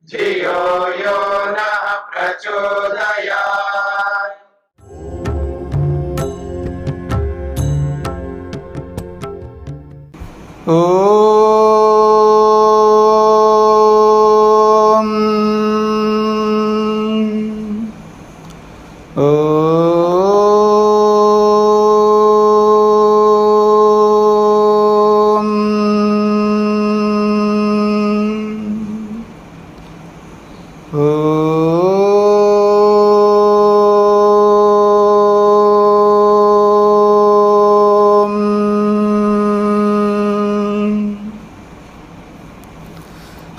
धियो यो नः प्रचोदयात्।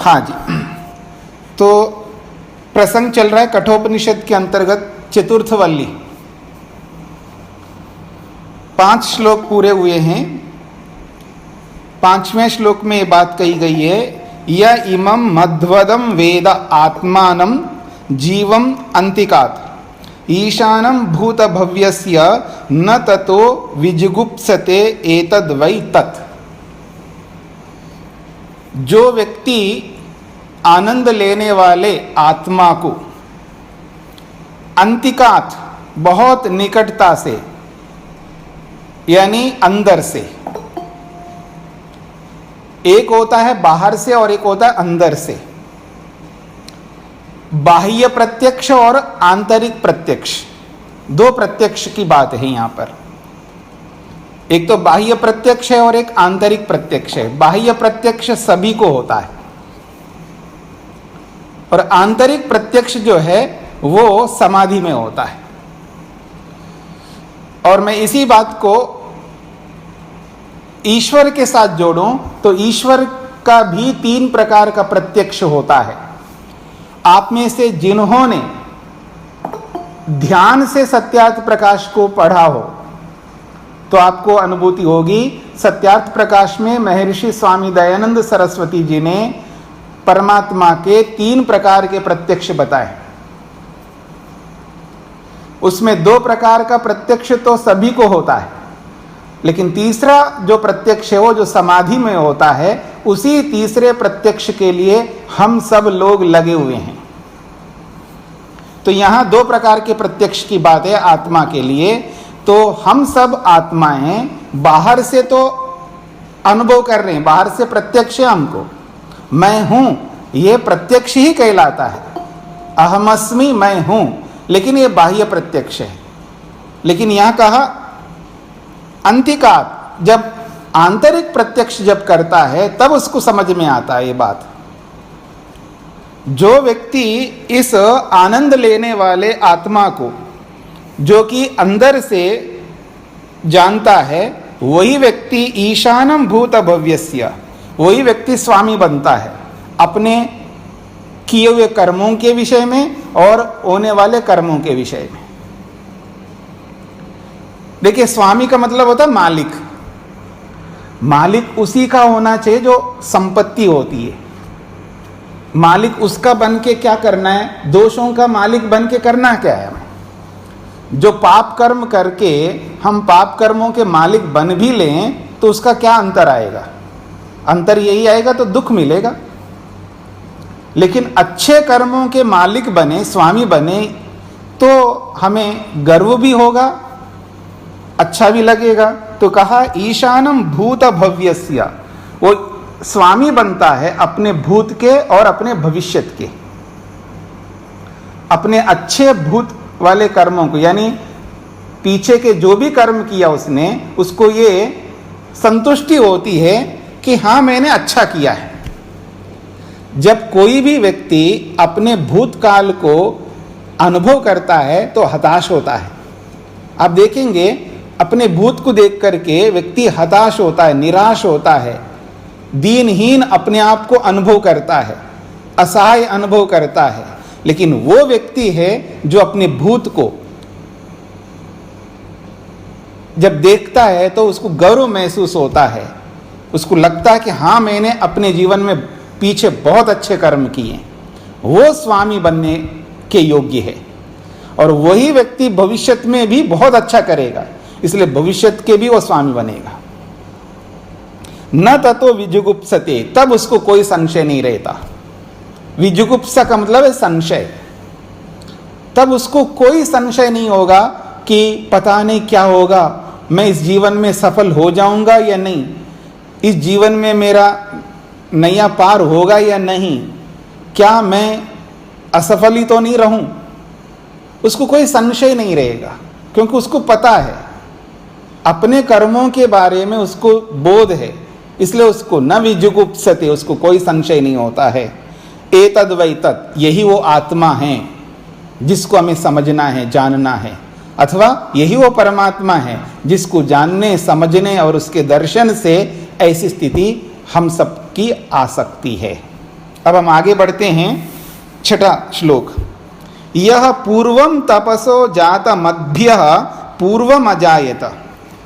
हाँ जी, तो प्रसंग चल रहा है कठोपनिषद के अंतर्गत चतुर्थ वल्ली। 5 श्लोक पूरे हुए हैं। 5वें श्लोक में ये बात कही गई है, य इमं मध्वदम वेद आत्मानं जीवम अंतिकात् ईशानं भूतभव्यस्य न ततो विजुगुप्सते एतद् वै तत्। जो व्यक्ति आनंद लेने वाले आत्मा को अंतिकात बहुत निकटता से यानी अंदर से, एक होता है बाहर से और एक होता है अंदर से, बाह्य प्रत्यक्ष और आंतरिक प्रत्यक्ष, 2 प्रत्यक्ष की बात है यहां पर। एक तो बाह्य प्रत्यक्ष है और एक आंतरिक प्रत्यक्ष है। बाह्य प्रत्यक्ष सभी को होता है और आंतरिक प्रत्यक्ष जो है वो समाधि में होता है। और मैं इसी बात को ईश्वर के साथ जोड़ूं तो ईश्वर का भी 3 प्रकार का प्रत्यक्ष होता है। आप में से जिन्होंने ध्यान से सत्यार्थ प्रकाश को पढ़ा हो तो आपको अनुभूति होगी। सत्यार्थ प्रकाश में महर्षि स्वामी दयानंद सरस्वती जी ने परमात्मा के 3 प्रकार के प्रत्यक्ष बताए। उसमें 2 प्रकार का प्रत्यक्ष तो सभी को होता है, लेकिन तीसरा जो प्रत्यक्ष है वो जो समाधि में होता है, उसी तीसरे प्रत्यक्ष के लिए हम सब लोग लगे हुए हैं। तो यहां 2 प्रकार के प्रत्यक्ष की बात है आत्मा के लिए। तो हम सब आत्माएं बाहर से तो अनुभव कर रहे हैं, बाहर से प्रत्यक्ष है हमको, मैं हूं, यह प्रत्यक्ष ही कहलाता है। अहमस्मि, मैं हूं, लेकिन यह बाह्य प्रत्यक्ष है। लेकिन यहां कहा अंतिकात, जब आंतरिक प्रत्यक्ष जब करता है तब उसको समझ में आता है ये बात। जो व्यक्ति इस आनंद लेने वाले आत्मा को जो कि अंदर से जानता है, वही व्यक्ति ईशानम भूत भव्यस्य, वही व्यक्ति स्वामी बनता है अपने किए हुए कर्मों के विषय में और होने वाले कर्मों के विषय में। देखिए, स्वामी का मतलब होता है मालिक। मालिक उसी का होना चाहिए जो संपत्ति होती है। मालिक उसका बन के क्या करना है, दोषों का मालिक बन के करना क्या है हमें। जो पाप कर्म करके हम पाप कर्मों के मालिक बन भी लें तो उसका क्या अंतर आएगा, अंतर यही आएगा तो दुख मिलेगा। लेकिन अच्छे कर्मों के मालिक बने, स्वामी बने, तो हमें गर्व भी होगा, अच्छा भी लगेगा। तो कहा ईशानम भूत भव्यस्य, वो स्वामी बनता है अपने भूत के और अपने भविष्यत के, अपने अच्छे भूत वाले कर्मों को, यानी पीछे के जो भी कर्म किया उसने, उसको ये संतुष्टि होती है कि हाँ मैंने अच्छा किया है। जब कोई भी व्यक्ति अपने भूतकाल को अनुभव करता है तो हताश होता है। आप देखेंगे अपने भूत को देख करके व्यक्ति हताश होता है, निराश होता है, दीनहीन अपने आप को अनुभव करता है, असहाय अनुभव करता है। लेकिन वो व्यक्ति है जो अपने भूत को जब देखता है तो उसको गौरव महसूस होता है, उसको लगता है कि हाँ मैंने अपने जीवन में पीछे बहुत अच्छे कर्म किए, वो स्वामी बनने के योग्य है। और वही व्यक्ति भविष्य में भी बहुत अच्छा करेगा, इसलिए भविष्य के भी वो स्वामी बनेगा। न ततो विजुगुप्सते, तब उसको कोई संशय नहीं रहता। विजुगुप्सा का मतलब है संशय। तब उसको कोई संशय नहीं होगा कि पता नहीं क्या होगा, मैं इस जीवन में सफल हो जाऊंगा या नहीं, इस जीवन में मेरा नैया पार होगा या नहीं, क्या मैं असफल ही तो नहीं रहूं। उसको कोई संशय नहीं रहेगा, क्योंकि उसको पता है, अपने कर्मों के बारे में उसको बोध है, इसलिए उसको न विजुगुप्सते, उसको कोई संशय नहीं होता है। एतद् वै तत्, यही वो आत्मा है जिसको हमें समझना है, जानना है, अथवा यही वो परमात्मा है जिसको जानने, समझने और उसके दर्शन से ऐसी स्थिति हम सबकी आ सकती है। अब हम आगे बढ़ते हैं, 6वां श्लोक। यह पूर्वम तपसो जातमद्भ्यः पूर्वम अजायत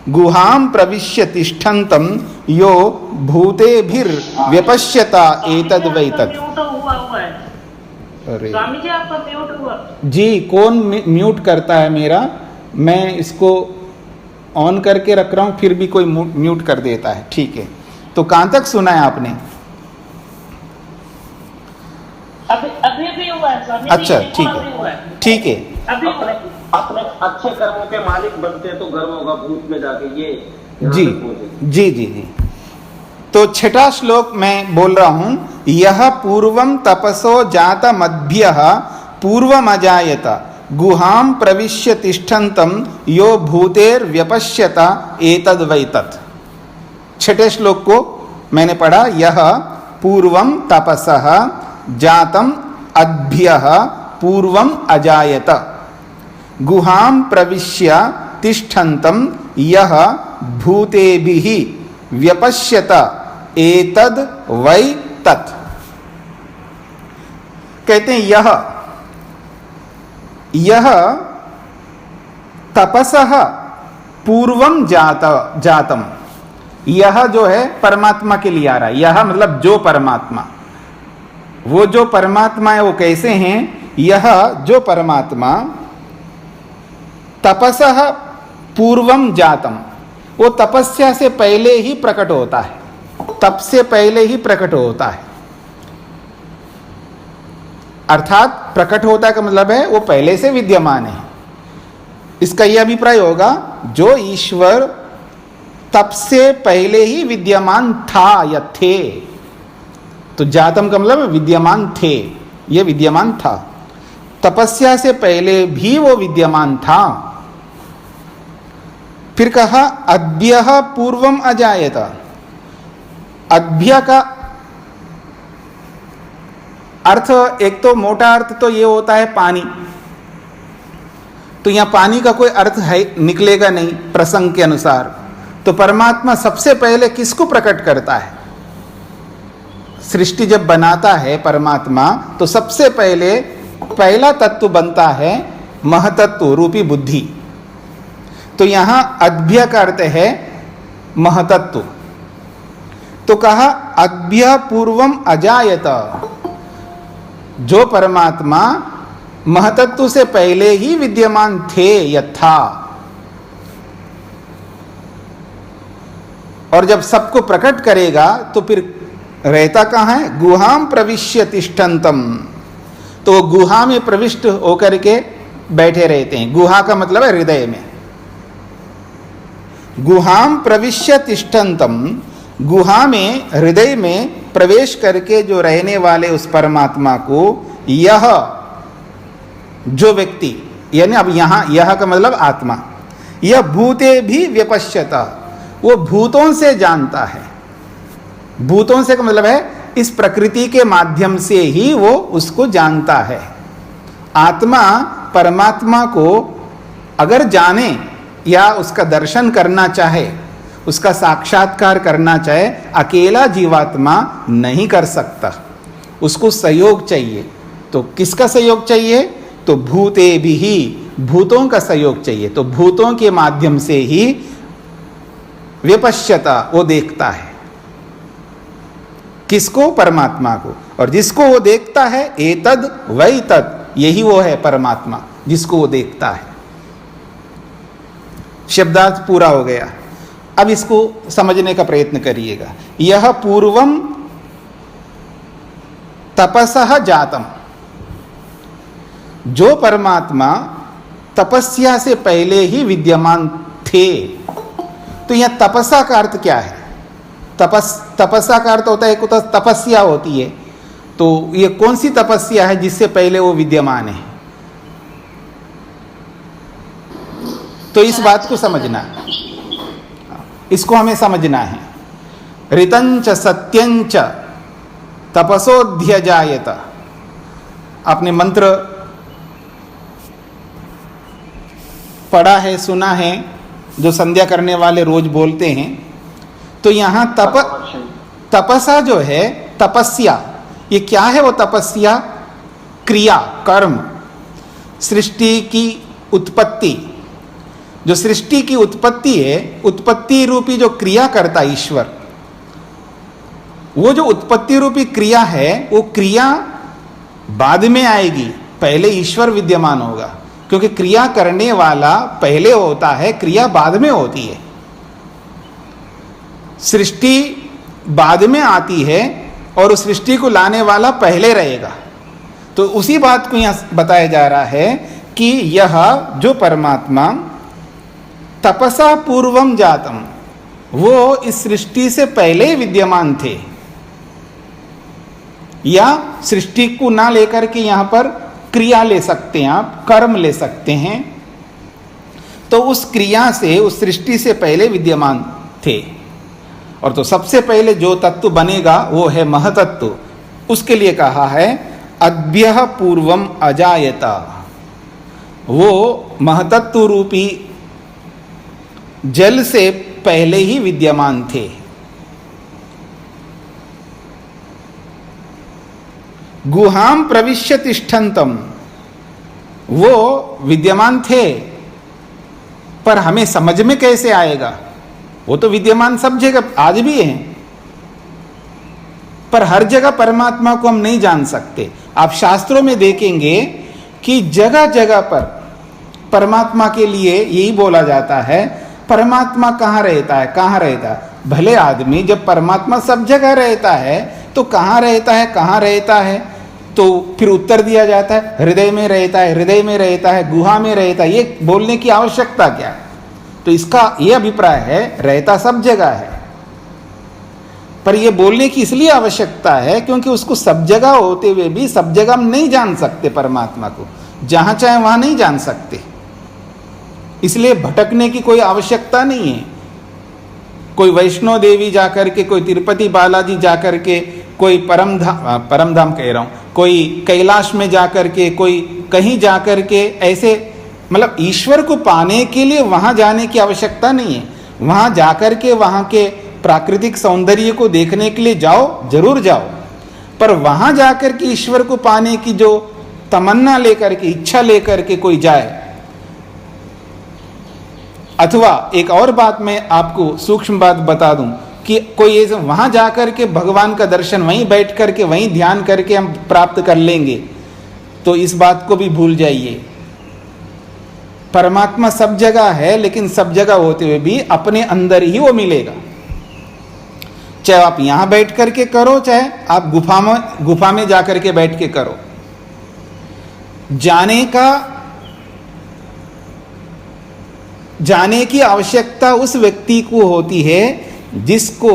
गुहां प्रविश्य तिष्ठन्तं यो भूतेभिर्व्यपश्यता एतद् वै तत्। अरे स्वामी जी आपका म्यूट हुआ। जी, कौन म्यूट करता है मेरा? मैं इसको ऑन करके रख रहा हूं, फिर भी कोई म्यूट कर देता है। ठीक है, तो कहां तक सुना है आपने? अभी हुआ है स्वामी। अच्छा, ठीक है, ठीक है। अभी हुआ है। अपने अच्छे कर्मों के मालिक बनते हैं तो गर्व होगा भूत में जाके, ये जी जी जी जी। तो 6वां श्लोक मैं बोल रहा हूं, यह पूर्वम तपसो जातमद्भ्यः पूर्वम अजायत गुहां प्रविश्य तिष्ठन्तं यो भूतेर्व्यपश्यता एतद् वै तत्। 6ठे श्लोक को मैंने पढ़ा, यह पूर्वम तपसः जातम अद्भ्यः पूर्वम अजायत गुहां प्रविश्य तिष्ठन्तं यह भूतेभिः व्यपश्यत एतद् वै तत्। कहते हैं यह तपसः पूर्वम जातम, यह जो है परमात्मा के लिए आ रहा है। यह मतलब जो परमात्मा, वो जो परमात्मा है वो कैसे हैं? यह जो परमात्मा तपसः पूर्वम जातम, वो तपस्या से पहले ही प्रकट होता है, तप से पहले ही प्रकट होता है। अर्थात प्रकट होता का मतलब है वो पहले से विद्यमान है। इसका यह अभिप्राय होगा, जो ईश्वर तप से पहले ही विद्यमान था या थे, तो जातम का मतलब विद्यमान थे, ये विद्यमान था। तपस्या से पहले भी वो विद्यमान था। फिर कहा अद्भ्यः पूर्वम अजायत। अद्भ्य का अर्थ, एक तो मोटा अर्थ तो ये होता है पानी, तो यहां पानी का कोई अर्थ है निकलेगा नहीं प्रसंग के अनुसार। तो परमात्मा सबसे पहले किसको प्रकट करता है? सृष्टि जब बनाता है परमात्मा, तो सबसे पहले पहला तत्व बनता है महतत्व रूपी बुद्धि। तो यहां अद्भ्य का अर्थ है महतत्व। तो कहा अद्भ्य पूर्वम अजायत, जो परमात्मा महतत्व से पहले ही विद्यमान थे या था, और जब सबको प्रकट करेगा तो फिर रहता कहां है? गुहां प्रविश्य तिष्ठन्तं, तो वो गुहा में प्रविष्ट होकर के बैठे रहते हैं। गुहा का मतलब है हृदय में। गुहां प्रविश्य तिष्ठन्तं, गुहा में, हृदय में प्रवेश करके जो रहने वाले उस परमात्मा को, यह जो व्यक्ति, यानी अब यहां यह का मतलब आत्मा, यह भूते भी व्यपश्यता, वो भूतों से जानता है। भूतों से का मतलब है इस प्रकृति के माध्यम से ही वो उसको जानता है। आत्मा परमात्मा को अगर जाने या उसका दर्शन करना चाहे, उसका साक्षात्कार करना चाहे, अकेला जीवात्मा नहीं कर सकता, उसको सहयोग चाहिए। तो किसका सहयोग चाहिए? तो भूते भी ही, भूतों का सहयोग चाहिए। तो भूतों के माध्यम से ही विपश्यता, वो देखता है। किसको? परमात्मा को। और जिसको वो देखता है, एतद् वै तत्, यही वो है परमात्मा जिसको वो देखता है। शब्दार्थ पूरा हो गया। अब इसको समझने का प्रयत्न करिएगा। यह पूर्वम तपसः जातम, जो परमात्मा तपस्या से पहले ही विद्यमान थे। तो यह तपस्या का अर्थ क्या है? तपस्या का अर्थ होता है, एक तो तपस्या होती है, तो ये कौन सी तपस्या है जिससे पहले वो विद्यमान है? तो इस बात को समझना, इसको हमें समझना है। ऋतंच सत्यंच तपसोऽध्यजायत, आपने मंत्र पढ़ा है, सुना है, जो संध्या करने वाले रोज बोलते हैं। तो यहां तपसा जो है, तपस्या, ये क्या है? वो तपस्या क्रिया, कर्म, सृष्टि की उत्पत्ति। जो सृष्टि की उत्पत्ति है, उत्पत्ति रूपी जो क्रिया करता ईश्वर, वो जो उत्पत्ति रूपी क्रिया है, वो क्रिया बाद में आएगी, पहले ईश्वर विद्यमान होगा। क्योंकि क्रिया करने वाला पहले होता है, क्रिया बाद में होती है। सृष्टि बाद में आती है और उस सृष्टि को लाने वाला पहले रहेगा। तो उसी बात को यहां बताया जा रहा है कि यह जो परमात्मा तपसा पूर्वम जातम, वो इस सृष्टि से पहले ही विद्यमान थे। या सृष्टि को ना लेकर के यहां पर क्रिया ले सकते हैं, आप कर्म ले सकते हैं। तो उस क्रिया से, उस सृष्टि से पहले विद्यमान थे। और तो सबसे पहले जो तत्व बनेगा वो है महतत्व। उसके लिए कहा है अद्भ्यः पूर्वम अजायता, वो महतत्व रूपी जल से पहले ही विद्यमान थे। गुहाम प्रविश्य तिष्ठन्तम, वो विद्यमान थे, पर हमें समझ में कैसे आएगा? वो तो विद्यमान सब जगह आज भी है, पर हर जगह परमात्मा को हम नहीं जान सकते। आप शास्त्रों में देखेंगे कि जगह जगह पर परमात्मा के लिए यही बोला जाता है, परमात्मा कहाँ रहता है, कहाँ रहता है। भले आदमी जब परमात्मा सब जगह रहता है तो कहाँ रहता है, कहाँ रहता है? तो फिर उत्तर दिया जाता है हृदय में रहता है, हृदय में रहता है, गुहा में रहता है। ये बोलने की आवश्यकता क्या है? तो इसका ये अभिप्राय है रहता सब जगह है, पर ये बोलने की इसलिए आवश्यकता है क्योंकि उसको सब जगह होते हुए भी सब जगह हम नहीं जान सकते। परमात्मा को जहां चाहे वहां नहीं जान सकते, इसलिए भटकने की कोई आवश्यकता नहीं है। कोई वैष्णो देवी जाकर के, कोई तिरुपति बालाजी जाकर के, कोई परम धाम कह रहा हूं, कोई कैलाश में जाकर के, कोई कहीं जाकर के, ऐसे मतलब ईश्वर को पाने के लिए वहां जाने की आवश्यकता नहीं है। वहां जाकर के वहां के प्राकृतिक सौंदर्य को देखने के लिए जाओ, जरूर जाओ, पर वहां जाकर के ईश्वर को पाने की जो तमन्ना लेकर के, इच्छा लेकर के कोई जाए। अथवा एक और बात मैं आपको सूक्ष्म बात बता दूं कि कोई ऐसे वहां जाकर के भगवान का दर्शन वहीं बैठ करके, वहीं ध्यान करके हम प्राप्त कर लेंगे, तो इस बात को भी भूल जाइए। परमात्मा सब जगह है, लेकिन सब जगह होते हुए भी अपने अंदर ही वो मिलेगा। चाहे आप यहां बैठ करके करो, चाहे आप गुफा में जाकर के बैठ के करो। जाने की आवश्यकता उस व्यक्ति को होती है जिसको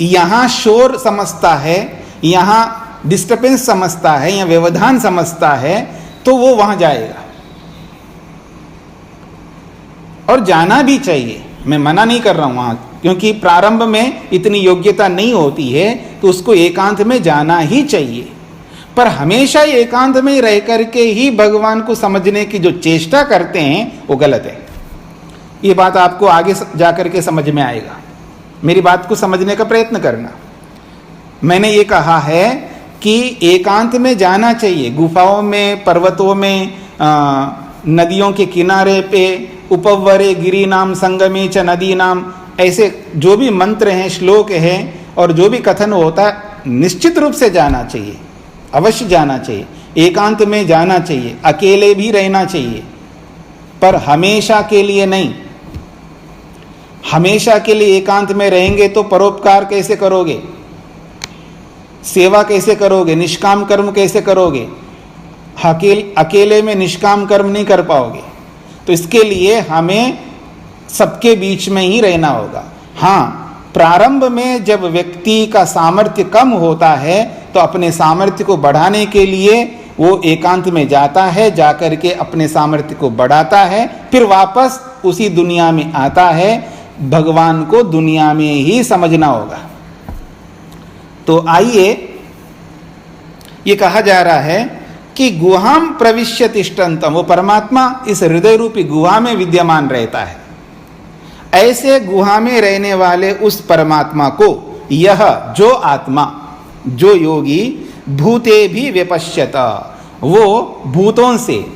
यहां शोर समझता है, यहां डिस्टर्बेंस समझता है, या व्यवधान समझता है, तो वो वहां जाएगा। और जाना भी चाहिए, मैं मना नहीं कर रहा हूं वहां, क्योंकि प्रारंभ में इतनी योग्यता नहीं होती है, तो उसको एकांत में जाना ही चाहिए। पर हमेशा एकांत में रह करके ही भगवान को समझने की जो चेष्टा करते हैं वो गलत है। ये बात आपको आगे जाकर के समझ में आएगा। मेरी बात को समझने का प्रयत्न करना। मैंने ये कहा है कि एकांत में जाना चाहिए, गुफाओं में, पर्वतों में, नदियों के किनारे पे, उपवरे गिरी नाम संगमे च नदी नाम, ऐसे जो भी मंत्र हैं, श्लोक हैं और जो भी कथन होता है, निश्चित रूप से जाना चाहिए, अवश्य जाना चाहिए, एकांत में जाना चाहिए, अकेले भी रहना चाहिए, पर हमेशा के लिए नहीं। हमेशा के लिए एकांत में रहेंगे तो परोपकार कैसे करोगे? सेवा कैसे करोगे, निष्काम कर्म कैसे करोगे? अकेले में निष्काम कर्म नहीं कर पाओगे। तो इसके लिए हमें सबके बीच में ही रहना होगा। हाँ, प्रारंभ में जब व्यक्ति का सामर्थ्य कम होता है तो अपने सामर्थ्य को बढ़ाने के लिए वो एकांत में जाता है, जाकर के अपने सामर्थ्य को बढ़ाता है, फिर वापस उसी दुनिया में आता है। भगवान को दुनिया में ही समझना होगा। तो आइए, ये कहा जा रहा है कि गुहाम प्रविश्य तिष्ठन्तम, वो परमात्मा इस हृदय रूपी गुहा में विद्यमान रहता है। ऐसे गुहा में रहने वाले उस परमात्मा को यह जो आत्मा, जो योगी, भूते भी व्यपश्यत, वो भूतों से,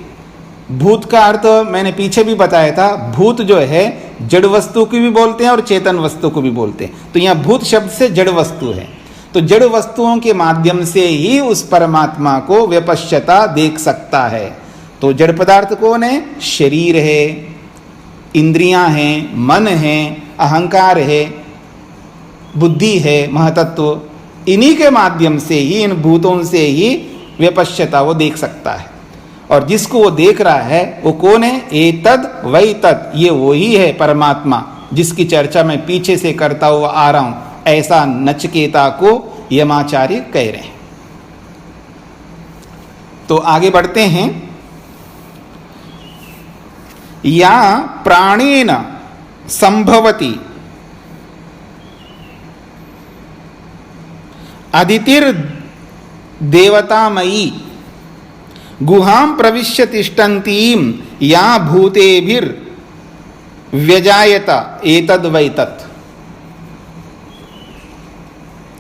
भूत का अर्थ मैंने पीछे भी बताया था, भूत जो है जड़ वस्तु को भी बोलते हैं और चेतन वस्तु को भी बोलते हैं। तो यहाँ भूत शब्द से जड़ वस्तु है। तो जड़ वस्तुओं के माध्यम से ही उस परमात्मा को व्यपश्यता देख सकता है। तो जड़ पदार्थ कौन है? शरीर है, इंद्रियां हैं, मन है, अहंकार है, बुद्धि है, महतत्व। इन्हीं के माध्यम से ही, इन भूतों से ही व्यपश्यता वो देख सकता है। और जिसको वो देख रहा है वो कौन है? एतद वै तत्, ये वही है परमात्मा जिसकी चर्चा मैं पीछे से करता हुआ आ रहा हूं। ऐसा नचिकेता को यमाचार्य कह रहे हैं। तो आगे बढ़ते हैं। या प्राणेन संभवति अदितिर देवतामयी गुहां प्रविश्य तिष्ठन्तीं या भूतेभिर व्यजायत एतद वै तत्।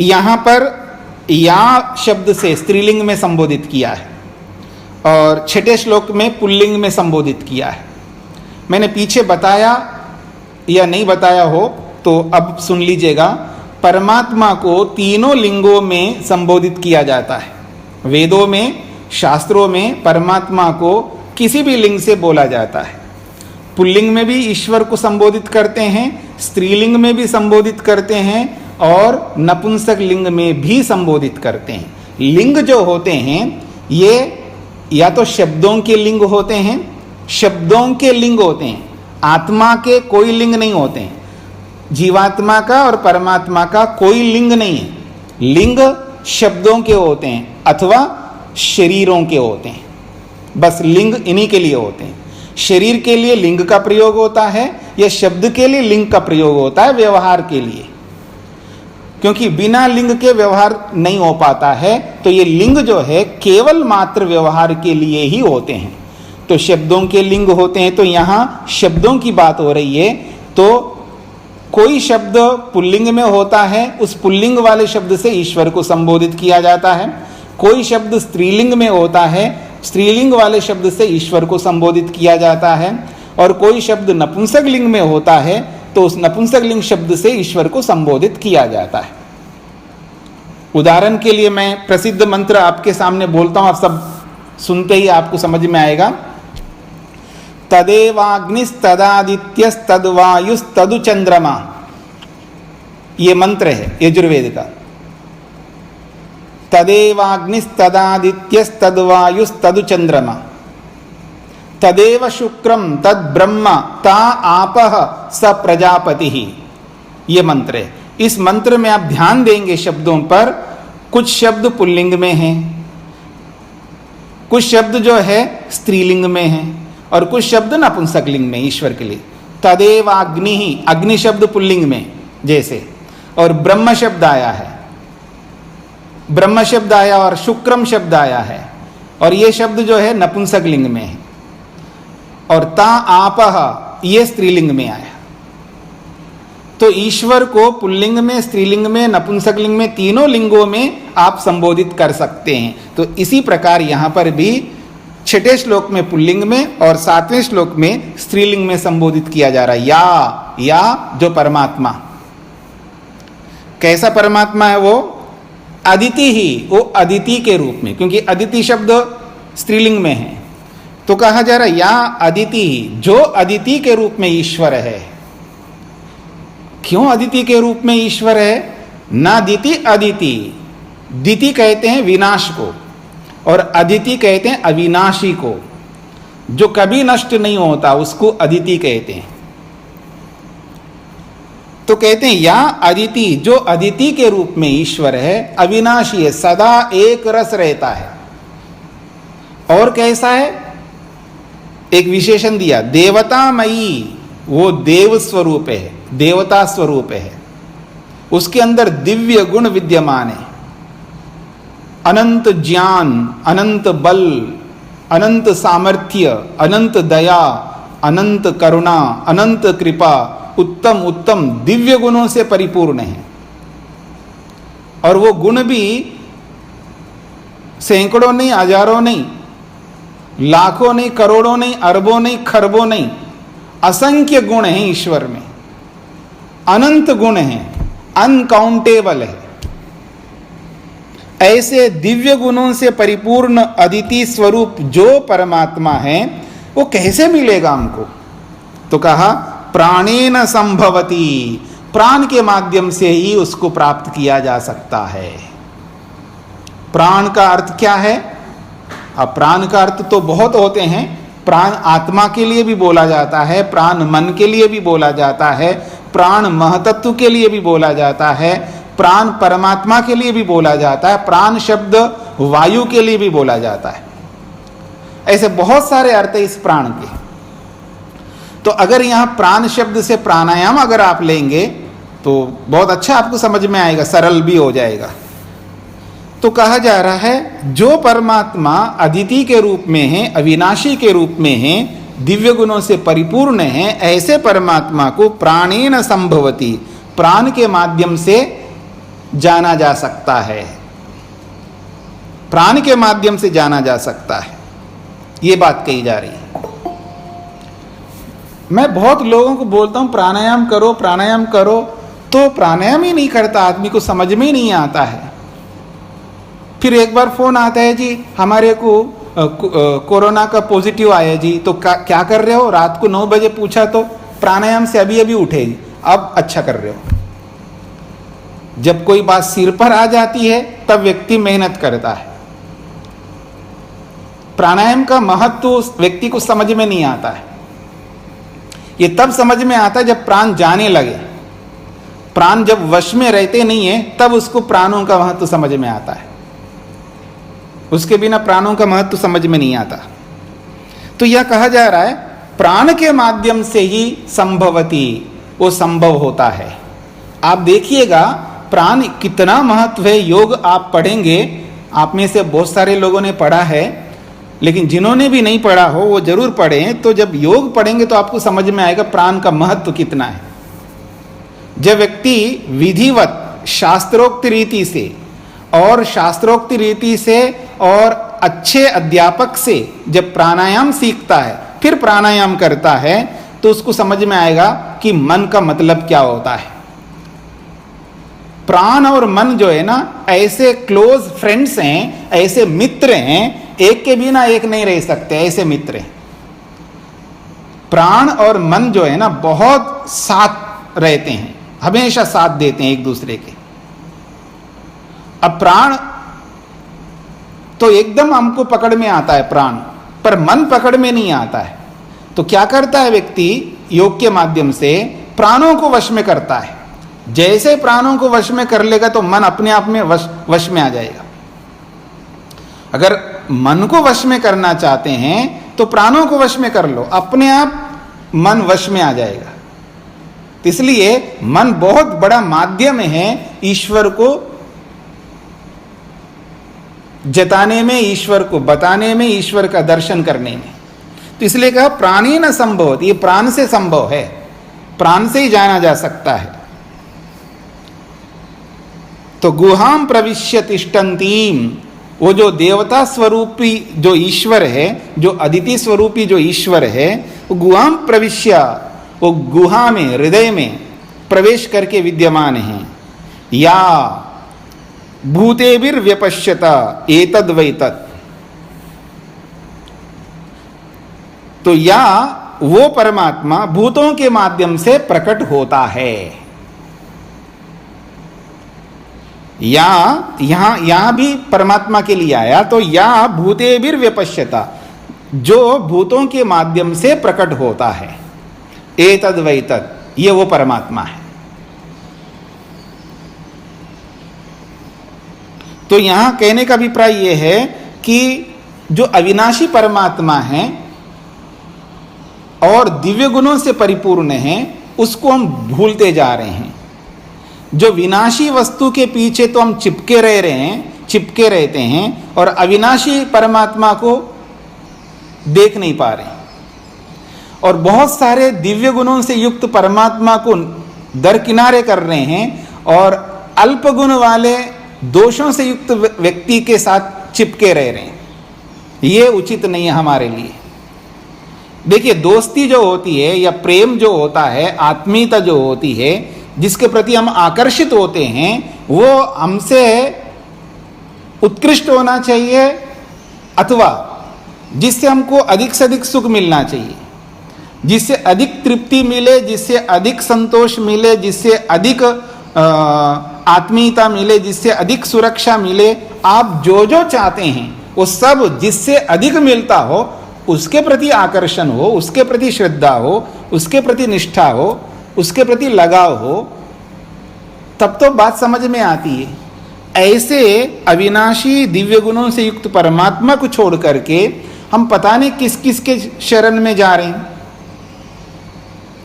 यहां पर या शब्द से स्त्रीलिंग में संबोधित किया है और छठे श्लोक में पुल्लिंग में संबोधित किया है। मैंने पीछे बताया या नहीं बताया हो तो अब सुन लीजिएगा। परमात्मा को तीनों लिंगों में संबोधित किया जाता है। वेदों में, शास्त्रों में परमात्मा को किसी भी लिंग से बोला जाता है। पुल्लिंग में भी ईश्वर को संबोधित करते हैं, स्त्रीलिंग में भी संबोधित करते हैं और नपुंसक लिंग में भी संबोधित करते हैं। लिंग जो होते हैं ये या तो शब्दों के लिंग होते हैं, शब्दों के लिंग होते हैं, आत्मा के कोई लिंग नहीं होते हैं। जीवात्मा का और परमात्मा का कोई लिंग नहीं है। लिंग शब्दों के होते हैं अथवा शरीरों के होते हैं। बस लिंग इन्हीं के लिए होते हैं। शरीर के लिए लिंग का प्रयोग होता है या शब्द के लिए लिंग का प्रयोग होता है व्यवहार के लिए, क्योंकि बिना लिंग के व्यवहार नहीं हो पाता है। तो ये लिंग जो है केवल मात्र व्यवहार के लिए ही होते हैं। तो शब्दों के लिंग होते हैं। तो यहाँ शब्दों की बात हो रही है। तो कोई शब्द पुल्लिंग में होता है, उस पुल्लिंग वाले शब्द से ईश्वर को संबोधित किया जाता है। कोई शब्द स्त्रीलिंग में होता है, स्त्रीलिंग वाले शब्द से ईश्वर को संबोधित किया जाता है। और कोई शब्द नपुंसक लिंग में होता है तो उस नपुंसक लिंग शब्द से ईश्वर को संबोधित किया जाता है। उदाहरण के लिए मैं प्रसिद्ध मंत्र आपके सामने बोलता हूं, आप सब सुनते ही आपको समझ में आएगा। तदेवाग्निस्तदादित्यस्तद्वायुस्तदु चंद्रमा, ये मंत्र है यजुर्वेद का। तदेवाग्निस्तदादित्यस्तद्वायुस्तदु चंद्रमा, तदेव शुक्रम तद ब्रह्म ता आपः स प्रजापति, ये मंत्र है। इस मंत्र में आप ध्यान देंगे शब्दों पर, कुछ शब्द पुल्लिंग में हैं, कुछ शब्द जो है स्त्रीलिंग में हैं और कुछ शब्द नपुंसक लिंग में ईश्वर के लिए। तदेवाग्नि ही, अग्नि शब्द पुल्लिंग में जैसे, और ब्रह्म शब्द आया है, ब्रह्म शब्द आया और शुक्रम शब्द आया है, और ये शब्द जो है नपुंसक लिंग में है। और ता आपः ये स्त्रीलिंग में आया। तो ईश्वर को पुल्लिंग में, स्त्रीलिंग में, नपुंसक लिंग में, तीनों लिंगों में आप संबोधित कर सकते हैं। तो इसी प्रकार यहां पर भी छठे श्लोक में पुल्लिंग में और सातवें श्लोक में स्त्रीलिंग में संबोधित किया जा रहा है। या जो परमात्मा, कैसा परमात्मा है वो? अदिति ही, वो अदिति के रूप में, क्योंकि अदिति शब्द स्त्रीलिंग में है। तो कहा जा रहा है या अदिति ही, जो अदिति के रूप में ईश्वर है। क्यों अदिति के रूप में ईश्वर है? नादिति अदिति, दिति कहते हैं विनाश को और अदिति कहते हैं अविनाशी को। जो कभी नष्ट नहीं होता उसको अदिति कहते हैं। तो कहते हैं या अदिति, जो अदिति के रूप में ईश्वर है, अविनाशी है, सदा एक रस रहता है। और कैसा है? एक विशेषण दिया, देवतामयी, वो देव स्वरूप है, देवता स्वरूप है। उसके अंदर दिव्य गुण विद्यमान है, अनंत ज्ञान, अनंत बल, अनंत सामर्थ्य, अनंत दया, अनंत करुणा, अनंत कृपा, उत्तम उत्तम दिव्य गुणों से परिपूर्ण है। और वो गुण भी सैकड़ों नहीं, हजारों नहीं, लाखों नहीं, करोड़ों नहीं, अरबों नहीं, खरबों नहीं, असंख्य गुण हैं ईश्वर में, अनंत गुण हैं, अनकाउंटेबल है। ऐसे दिव्य गुणों से परिपूर्ण अदिति स्वरूप जो परमात्मा है वो कैसे मिलेगा हमको? तो कहा प्राणेन संभवती, प्राण के माध्यम से ही उसको प्राप्त किया जा सकता है। प्राण का अर्थ क्या है? अब प्राण का अर्थ तो बहुत होते हैं। प्राण आत्मा के लिए भी बोला जाता है, प्राण मन के लिए भी बोला जाता है, प्राण महतत्व के लिए भी बोला जाता है, प्राण परमात्मा के लिए भी बोला जाता है, प्राण शब्द वायु के लिए भी बोला जाता है। ऐसे बहुत सारे अर्थ है इस प्राण के। तो अगर यहां प्राण शब्द से प्राणायाम अगर आप लेंगे तो बहुत अच्छा आपको समझ में आएगा, सरल भी हो जाएगा। तो कहा जा रहा है जो परमात्मा अदिति के रूप में है, अविनाशी के रूप में है, दिव्य गुणों से परिपूर्ण है, ऐसे परमात्मा को प्राणेन संभवती, प्राण के माध्यम से जाना जा सकता है, प्राण के माध्यम से जाना जा सकता है। ये बात कही जा रही है। मैं बहुत लोगों को बोलता हूं प्राणायाम करो, प्राणायाम करो, तो प्राणायाम ही नहीं करता आदमी, को समझ में ही नहीं आता है। फिर एक बार फोन आता है, जी हमारे को कोरोना का पॉजिटिव आया जी, तो क्या कर रहे हो? रात को 9 बजे पूछा तो प्राणायाम से अभी अभी उठे जी, अब अच्छा कर रहे हो। जब कोई बात सिर पर आ जाती है तब व्यक्ति मेहनत करता है। प्राणायाम का महत्व उस व्यक्ति को समझ में नहीं आता है। ये तब समझ में आता है जब प्राण जाने लगे। प्राण जब वश में रहते नहीं है तब उसको प्राणों का महत्व समझ में आता है। उसके बिना प्राणों का महत्व समझ में नहीं आता। तो यह कहा जा रहा है प्राण के माध्यम से ही संभवती, वो संभव होता है। आप देखिएगा प्राण कितना महत्व है। योग आप पढ़ेंगे, आप में से बहुत सारे लोगों ने पढ़ा है, लेकिन जिन्होंने भी नहीं पढ़ा हो वो जरूर पढ़ें। तो जब योग पढ़ेंगे तो आपको समझ में आएगा प्राण का महत्व कितना है। जब व्यक्ति विधिवत शास्त्रोक्त रीति से और शास्त्रोक्त रीति से और अच्छे अध्यापक से जब प्राणायाम सीखता है, फिर प्राणायाम करता है, तो उसको समझ में आएगा कि मन का मतलब क्या होता है। प्राण और मन जो है ना, ऐसे क्लोज फ्रेंड्स हैं, ऐसे मित्र हैं, एक के बिना एक नहीं रह सकते, ऐसे मित्र हैं। प्राण और मन जो है ना बहुत साथ रहते हैं, हमेशा साथ देते हैं एक दूसरे के। अब प्राण तो एकदम हमको पकड़ में आता है प्राण, पर मन पकड़ में नहीं आता है। तो क्या करता है व्यक्ति? योग के माध्यम से प्राणों को वश में करता है। जैसे प्राणों को वश में कर लेगा तो मन अपने आप में वश में आ जाएगा। अगर मन को वश में करना चाहते हैं तो प्राणों को वश में कर लो, अपने आप मन वश में आ जाएगा। इसलिए मन बहुत बड़ा माध्यम है ईश्वर को जताने में, ईश्वर को बताने में, ईश्वर का दर्शन करने में। तो इसलिए कहा प्राणेन संभव, ये प्राण से संभव है, प्राण से ही जाना जा सकता है। तो गुहाम प्रविश्य तिष्ठन्तीम, वो जो देवता स्वरूपी जो ईश्वर है, जो अदिति स्वरूपी जो ईश्वर है, वो गुहाम प्रविश्य, वो गुहा में, हृदय में प्रवेश करके विद्यमान है। या भूतेभिर व्यपश्यता एतद वैतद, तो या वो परमात्मा भूतों के माध्यम से प्रकट होता है। यहाँ भी परमात्मा के लिए आया, तो या भूतेभिर व्यपश्यता, जो भूतों के माध्यम से प्रकट होता है, एतद वैतद, ये वो परमात्मा है। तो यहां कहने का अभिप्राय यह है कि जो अविनाशी परमात्मा है और दिव्य गुणों से परिपूर्ण है, उसको हम भूलते जा रहे हैं। जो विनाशी वस्तु के पीछे तो हम चिपके रहते हैं और अविनाशी परमात्मा को देख नहीं पा रहे, और बहुत सारे दिव्य गुणों से युक्त परमात्मा को दरकिनारे कर रहे हैं और अल्प गुण वाले दोषों से युक्त व्यक्ति के साथ चिपके रह रहे हैं। ये उचित नहीं है हमारे लिए। देखिए, दोस्ती जो होती है या प्रेम जो होता है, आत्मीयता जो होती है, जिसके प्रति हम आकर्षित होते हैं, वो हमसे उत्कृष्ट होना चाहिए अथवा जिससे हमको अधिक से अधिक सुख मिलना चाहिए, जिससे अधिक तृप्ति मिले, जिससे अधिक संतोष मिले, जिससे अधिक आत्मीयता मिले, जिससे अधिक सुरक्षा मिले। आप जो जो चाहते हैं वो सब जिससे अधिक मिलता हो, उसके प्रति आकर्षण हो, उसके प्रति श्रद्धा हो, उसके प्रति निष्ठा हो, उसके प्रति लगाव हो, तब तो बात समझ में आती है। ऐसे अविनाशी दिव्य गुणों से युक्त परमात्मा को छोड़ करके हम पता नहीं किस किस के शरण में जा रहे हैं,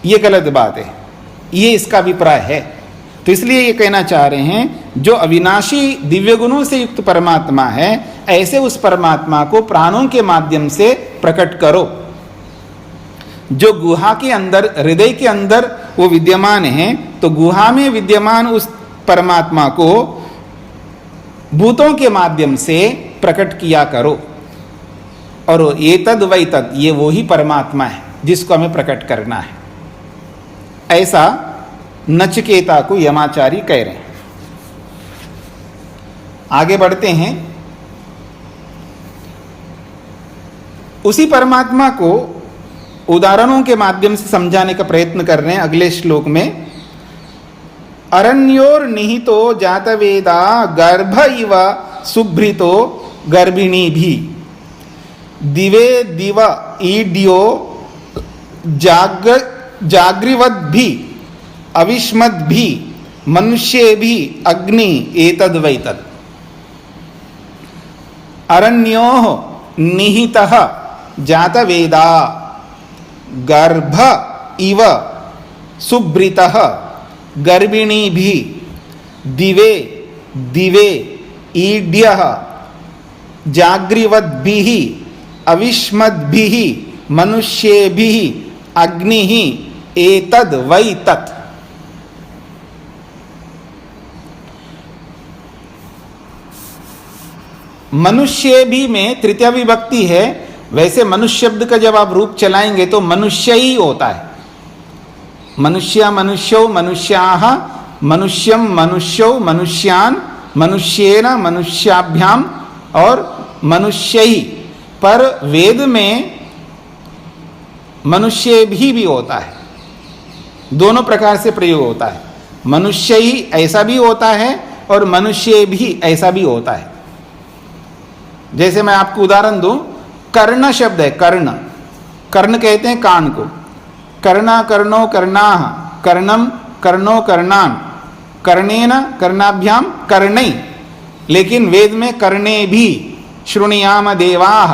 ये गलत बात है। ये इसका अभिप्राय है। तो इसलिए ये कहना चाह रहे हैं, जो अविनाशी दिव्य गुणों से युक्त परमात्मा है, ऐसे उस परमात्मा को प्राणों के माध्यम से प्रकट करो। जो गुहा के अंदर, हृदय के अंदर वो विद्यमान है, तो गुहा में विद्यमान उस परमात्मा को भूतों के माध्यम से प्रकट किया करो। और एतद वैतद, ये वो ही परमात्मा है जिसको हमें प्रकट करना है। ऐसा नचिकेता को यमाचारी कह रहे हैं। आगे बढ़ते हैं। उसी परमात्मा को उदाहरणों के माध्यम से समझाने का प्रयत्न कर रहे हैं अगले श्लोक में। अरण्योर निहितो जातवेदा गर्भ इव सुभृतो गर्भिणी भी दिवे दिव ईड्यो जागृवद भी अविष्मद भी मनुष्य भी अग्नि एतद वैतद। अरण्यो निहितः जातवेदा गर्भ इव सुभृतः गर्भिणी भी दिवे दिवे ईड्यः जागृवद्भिः अविष्मद्भिः मनुष्येभिः अग्निः एतद वैतत्। मनुष्य भी में तृतीया विभक्ति है। वैसे मनुष्य शब्द का जब आप रूप चलाएंगे तो मनुष्य ही होता है। मनुष्य मनुष्यो मनुष्याः मनुष्यम मनुष्यो मनुष्यान मनुष्येन मनुष्याभ्याम और मनुष्य ही। पर वेद में मनुष्य भी होता है, दोनों प्रकार से प्रयोग होता है। मनुष्य ही ऐसा भी होता है और मनुष्य भी ऐसा भी होता है। जैसे मैं आपको उदाहरण दूं, कर्ण शब्द है। कर्ण, कर्ण कहते हैं कान को। कर्णा कर्णो कर्णाः कर्णम कर्णो कर्णान कर्णेन कर्णाभ्याम कर्णै। लेकिन वेद में कर्णे भी शृणुयाम देवाः,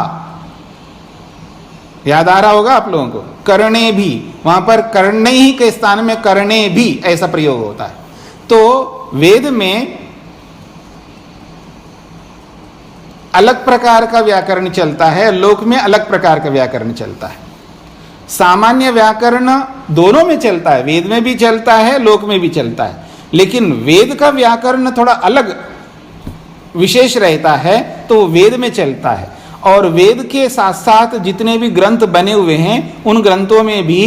याद आ रहा होगा आप लोगों को। कर्णे भी, वहां पर कर्णे ही के स्थान में कर्णे भी ऐसा प्रयोग होता है। तो वेद में अलग प्रकार का व्याकरण चलता है, लोक में अलग प्रकार का व्याकरण चलता है। सामान्य व्याकरण दोनों में चलता है, वेद में भी चलता है, लोक में भी चलता है। लेकिन वेद का व्याकरण थोड़ा अलग विशेष रहता है, तो वेद में चलता है। और वेद के साथ साथ जितने भी ग्रंथ बने हुए हैं, उन ग्रंथों में भी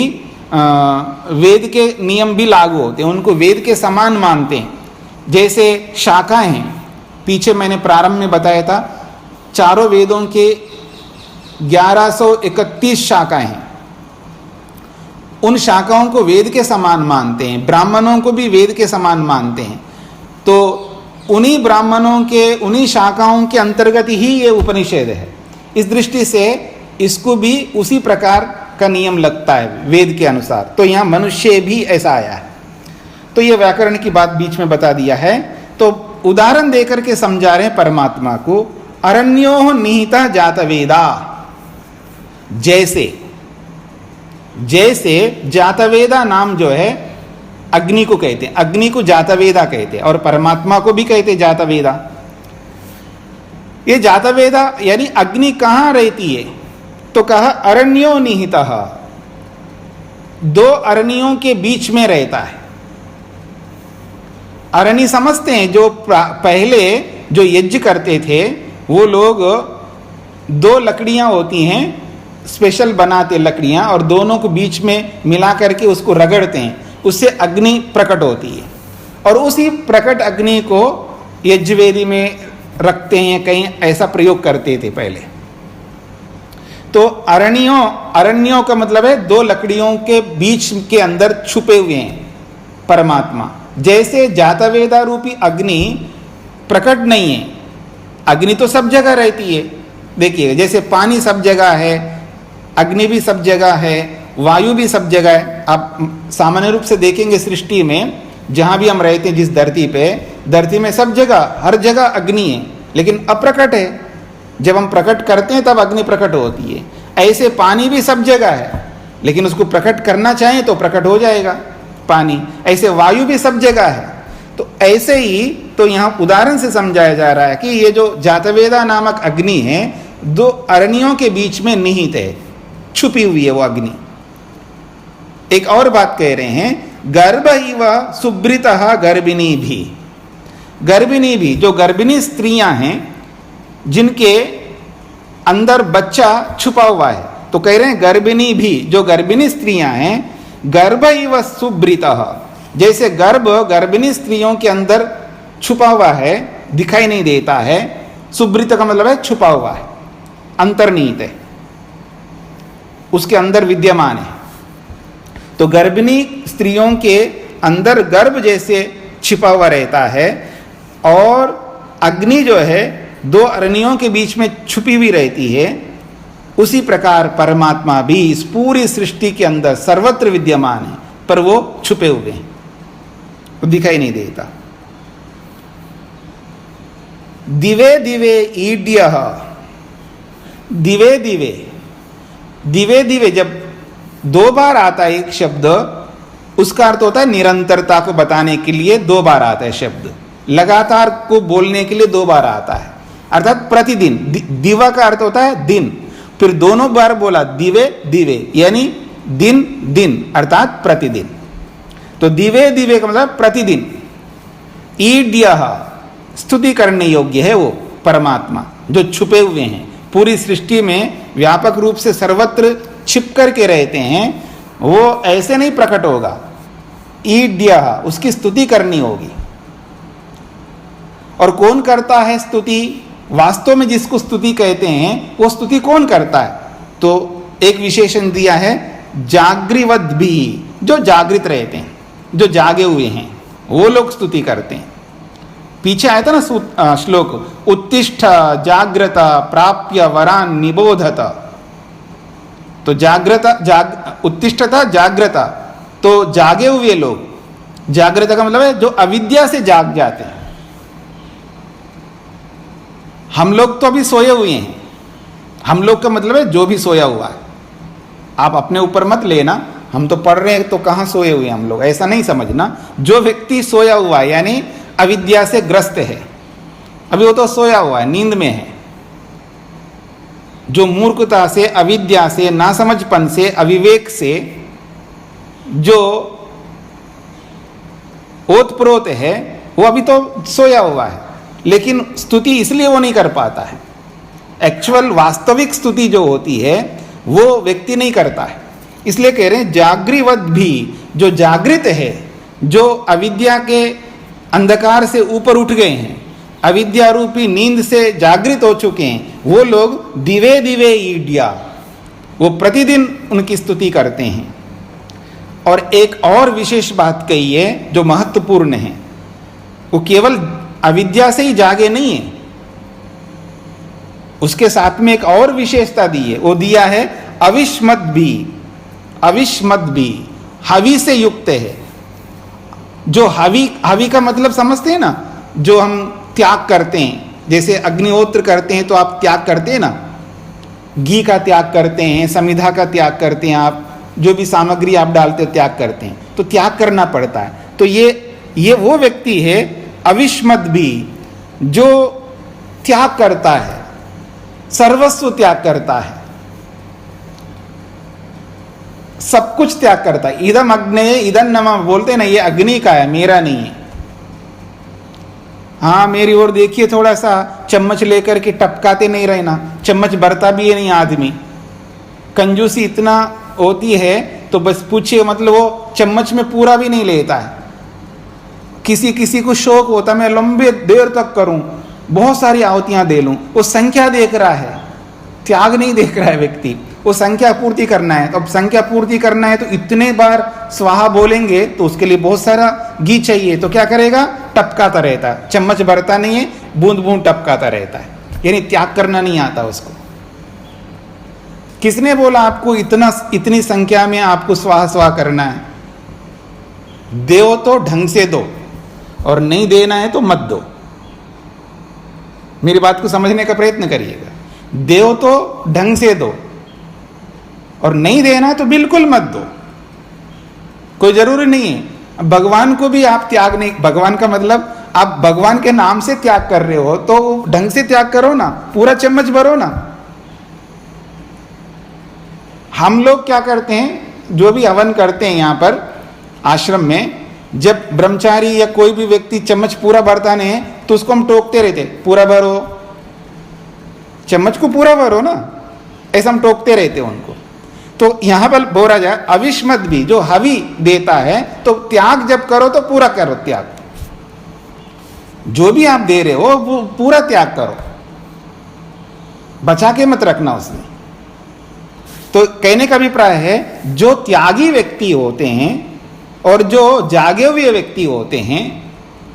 वेद के नियम भी लागू होते हैं, उनको वेद के समान मानते हैं। जैसे शाखाएं हैं, पीछे मैंने प्रारंभ में बताया था, चारों वेदों के 1131 शाखाएं हैं। उन शाखाओं को वेद के समान मानते हैं, ब्राह्मणों को भी वेद के समान मानते हैं। तो उन्हीं ब्राह्मणों के, उन्हीं शाखाओं के अंतर्गत ही ये उपनिषद है। इस दृष्टि से इसको भी उसी प्रकार का नियम लगता है वेद के अनुसार। तो यहाँ मनुष्य भी ऐसा आया है। तो ये व्याकरण की बात बीच में बता दिया है। तो उदाहरण देकर के समझा रहे हैं परमात्मा को। अरण्यो निहिता जातवेदा, जैसे जैसे जातवेदा नाम जो है अग्नि को कहते हैं, अग्नि को जातवेदा कहते हैं, और परमात्मा को भी कहते हैं जातवेदा। ये जातवेदा यानी अग्नि कहाँ रहती है? तो कहा अरण्यो निहितः, दो अरण्यों के बीच में रहता है। अरण्य समझते हैं, जो पहले जो यज्ञ करते थे वो लोग दो लकड़ियां होती हैं, स्पेशल बनाते लकड़ियां, और दोनों को बीच में मिला करके उसको रगड़ते हैं, उससे अग्नि प्रकट होती है। और उसी प्रकट अग्नि को यज्ञवेदी में रखते हैं, कहीं ऐसा प्रयोग करते थे पहले। तो अरण्यों का मतलब है दो लकड़ियों के बीच के अंदर छुपे हुए हैं परमात्मा। जैसे जातवेदा रूपी अग्नि प्रकट नहीं है, अग्नि तो सब जगह रहती है। देखिए जैसे पानी सब जगह है, अग्नि भी सब जगह है, वायु भी सब जगह है। आप सामान्य रूप से देखेंगे सृष्टि में जहां भी हम रहते हैं, जिस धरती में सब जगह, हर जगह अग्नि है, लेकिन अप्रकट है। जब हम प्रकट करते हैं तब अग्नि प्रकट होती है। ऐसे पानी भी सब जगह है, लेकिन उसको प्रकट करना चाहें तो प्रकट हो जाएगा पानी। ऐसे वायु भी सब जगह है। तो ऐसे ही तो यहाँ उदाहरण से समझाया जा रहा है कि ये जो जातवेदा नामक अग्नि है, दो अरण्यों के बीच में निहित है, छुपी हुई है वो अग्नि। एक और बात कह रहे हैं, गर्भ इव सुब्रितः गर्भिणी भी। गर्भिणी भी, जो गर्भिणी स्त्रियां हैं जिनके अंदर बच्चा छुपा हुआ है, तो कह रहे हैं गर्भिणी भी, जो गर्भिणी स्त्रियां हैं, गर्भ इव सुब्रितः, जैसे गर्भ गर्भिणी स्त्रियों के अंदर छुपा हुआ है, दिखाई नहीं देता है। सुब्रित का मतलब है छुपा हुआ है, अंतर्निहित है, उसके अंदर विद्यमान है। तो गर्भिणी स्त्रियों के अंदर गर्भ जैसे छिपा हुआ रहता है, और अग्नि जो है दो अरण्यों के बीच में छुपी हुई रहती है। उसी प्रकार परमात्मा भी इस पूरी सृष्टि के अंदर सर्वत्र विद्यमान है, पर वो छुपे हुए हैं, वो दिखाई नहीं देता। दिवे दिवे ईड्यः, दिवे दिवे, दिवे दिवे जब दो बार आता है एक शब्द, उसका अर्थ होता है निरंतरता को बताने के लिए दो बार आता है शब्द, लगातार को बोलने के लिए दो बार आता है, अर्थात प्रतिदिन। दिवा का अर्थ होता है दिन, फिर दोनों बार बोला दिवे दिवे, यानी दिन दिन अर्थात प्रतिदिन। तो दिवे दिवे का मतलब प्रतिदिन। ईड्यः, स्तुति करने योग्य है वो परमात्मा, जो छुपे हुए हैं, पूरी सृष्टि में व्यापक रूप से सर्वत्र छिप करके रहते हैं। वो ऐसे नहीं प्रकट होगा। ईड्यः, उसकी स्तुति करनी होगी। और कौन करता है स्तुति? वास्तव में जिसको स्तुति कहते हैं वो स्तुति कौन करता है? तो एक विशेषण दिया है, जागृवद भी, जो जागृत रहते हैं, जो जागे हुए हैं, वो लोग स्तुति करते हैं। पीछे आया था ना श्लोक, उत्तिष्ठ जाग्रत प्राप्य वरान निबोधत। तो उत्तिष्ठता जाग्रता, तो जागे हुए लोग, जागृत का मतलब है जो अविद्या से जाग जाते हैं। हम लोग तो अभी सोए हुए हैं, हम लोग का मतलब है जो भी सोया हुआ है। आप अपने ऊपर मत लेना, हम तो पढ़ रहे हैं तो कहाँ सोए हुए हैं हम लोग, ऐसा नहीं समझना। जो व्यक्ति सोया हुआ है यानी अविद्या से ग्रस्त है, अभी वो तो सोया हुआ है, नींद में है। जो मूर्खता से, अविद्या से, नासमझपन से, अविवेक से जो ओतप्रोत है, वो अभी तो सोया हुआ है, लेकिन स्तुति इसलिए वो नहीं कर पाता है। एक्चुअल वास्तविक स्तुति जो होती है वो व्यक्ति नहीं करता है। इसलिए कह रहे हैं जागृवत भी, जो जागृत है, जो अविद्या के अंधकार से ऊपर उठ गए हैं, अविद्या रूपी नींद से जागृत हो चुके हैं, वो लोग दिवे दिवे ईड्या, वो प्रतिदिन उनकी स्तुति करते हैं। और एक और विशेष बात कही है जो महत्वपूर्ण है, वो केवल अविद्या से ही जागे नहीं है, उसके साथ में एक और विशेषता दी है, वो दिया है अविष्मत भी। अविष्मत भी हवि से युक्त है। जो हवि, हवि का मतलब समझते हैं ना, जो हम त्याग करते हैं, जैसे अग्निहोत्र करते हैं तो आप त्याग करते हैं ना, घी का त्याग करते हैं, समिधा का त्याग करते हैं, आप जो भी सामग्री आप डालते हो त्याग करते हैं, तो त्याग करना पड़ता है। तो ये वो व्यक्ति है अविष्मत भी, जो त्याग करता है, सर्वस्व त्याग करता है, सब कुछ त्याग करता है। इदम अग्नेय इदम नमः बोलते हैं ना, ये अग्नि का है, मेरा नहीं है। हाँ, मेरी ओर देखिए, थोड़ा सा चम्मच लेकर के टपकाते नहीं रहना, चम्मच बरता भी है नहीं आदमी। कंजूसी इतना होती है तो बस पूछिए, मतलब वो चम्मच में पूरा भी नहीं लेता है। किसी किसी को शौक होता मैं लंबे देर तक करूं, बहुत सारी आहुतियां दे लूं, वो संख्या देख रहा है, त्याग नहीं देख रहा है व्यक्ति, वो संख्या पूर्ति करना है। तो अब संख्या पूर्ति करना है तो इतने बार स्वाहा बोलेंगे तो उसके लिए बहुत सारा घी चाहिए, तो क्या करेगा, टपकाता रहता है, चम्मच भरता नहीं है, बूंद बूंद टपकाता रहता है, यानी त्याग करना नहीं आता उसको। किसने बोला आपको इतनी संख्या में आपको स्वाहा स्वाहा करना है? दो तो ढंग से दो, और नहीं देना है तो मत दो। मेरी बात को समझने का प्रयत्न करिएगा। दो तो ढंग से दो, और नहीं देना है तो बिल्कुल मत दो। कोई जरूरी नहीं है भगवान को भी आप त्याग नहीं, भगवान का मतलब आप भगवान के नाम से त्याग कर रहे हो तो ढंग से त्याग करो ना, पूरा चम्मच भरो ना। हम लोग क्या करते हैं, जो भी हवन करते हैं यहाँ पर आश्रम में, जब ब्रह्मचारी या कोई भी व्यक्ति चम्मच पूरा भरता नहीं है तो उसको हम टोकते रहते, पूरा भरो, चम्मच को पूरा भरो ना, ऐसा हम टोकते रहते हैं उनको। तो यहां पर बोला जाए अविष्मत भी, जो हवि देता है, तो त्याग जब करो तो पूरा करो त्याग, जो भी आप दे रहे हो वो पूरा त्याग करो, बचा के मत रखना उसमें। तो कहने का अभिप्राय है, जो त्यागी व्यक्ति होते हैं और जो जागे हुए व्यक्ति होते हैं,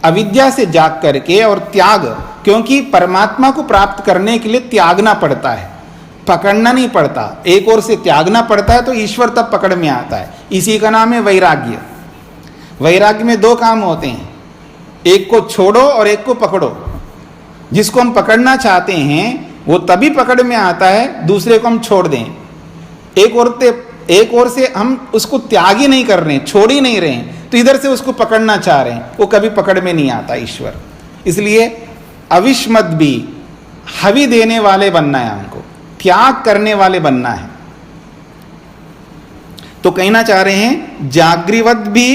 अविद्या से जाग करके और त्याग, क्योंकि परमात्मा को प्राप्त करने के लिए त्यागना पड़ता है, पकड़ना नहीं पड़ता। एक ओर से त्यागना पड़ता है तो ईश्वर तब पकड़ में आता है, इसी का नाम है वैराग्य। वैराग्य में दो काम होते हैं, एक को छोड़ो और एक को पकड़ो। जिसको हम पकड़ना चाहते हैं वो तभी पकड़ में आता है, दूसरे को हम छोड़ दें। एक ओर से हम उसको त्याग ही नहीं कर रहे हैं, छोड़ ही नहीं रहे हैं, तो इधर से उसको पकड़ना चाह रहे हैं, वो कभी पकड़ में नहीं आता ईश्वर। इसलिए अविष्मत भी, हवि देने वाले बनना है हमको, त्याग करने वाले बनना है। तो कहना चाह रहे हैं जागृवत भी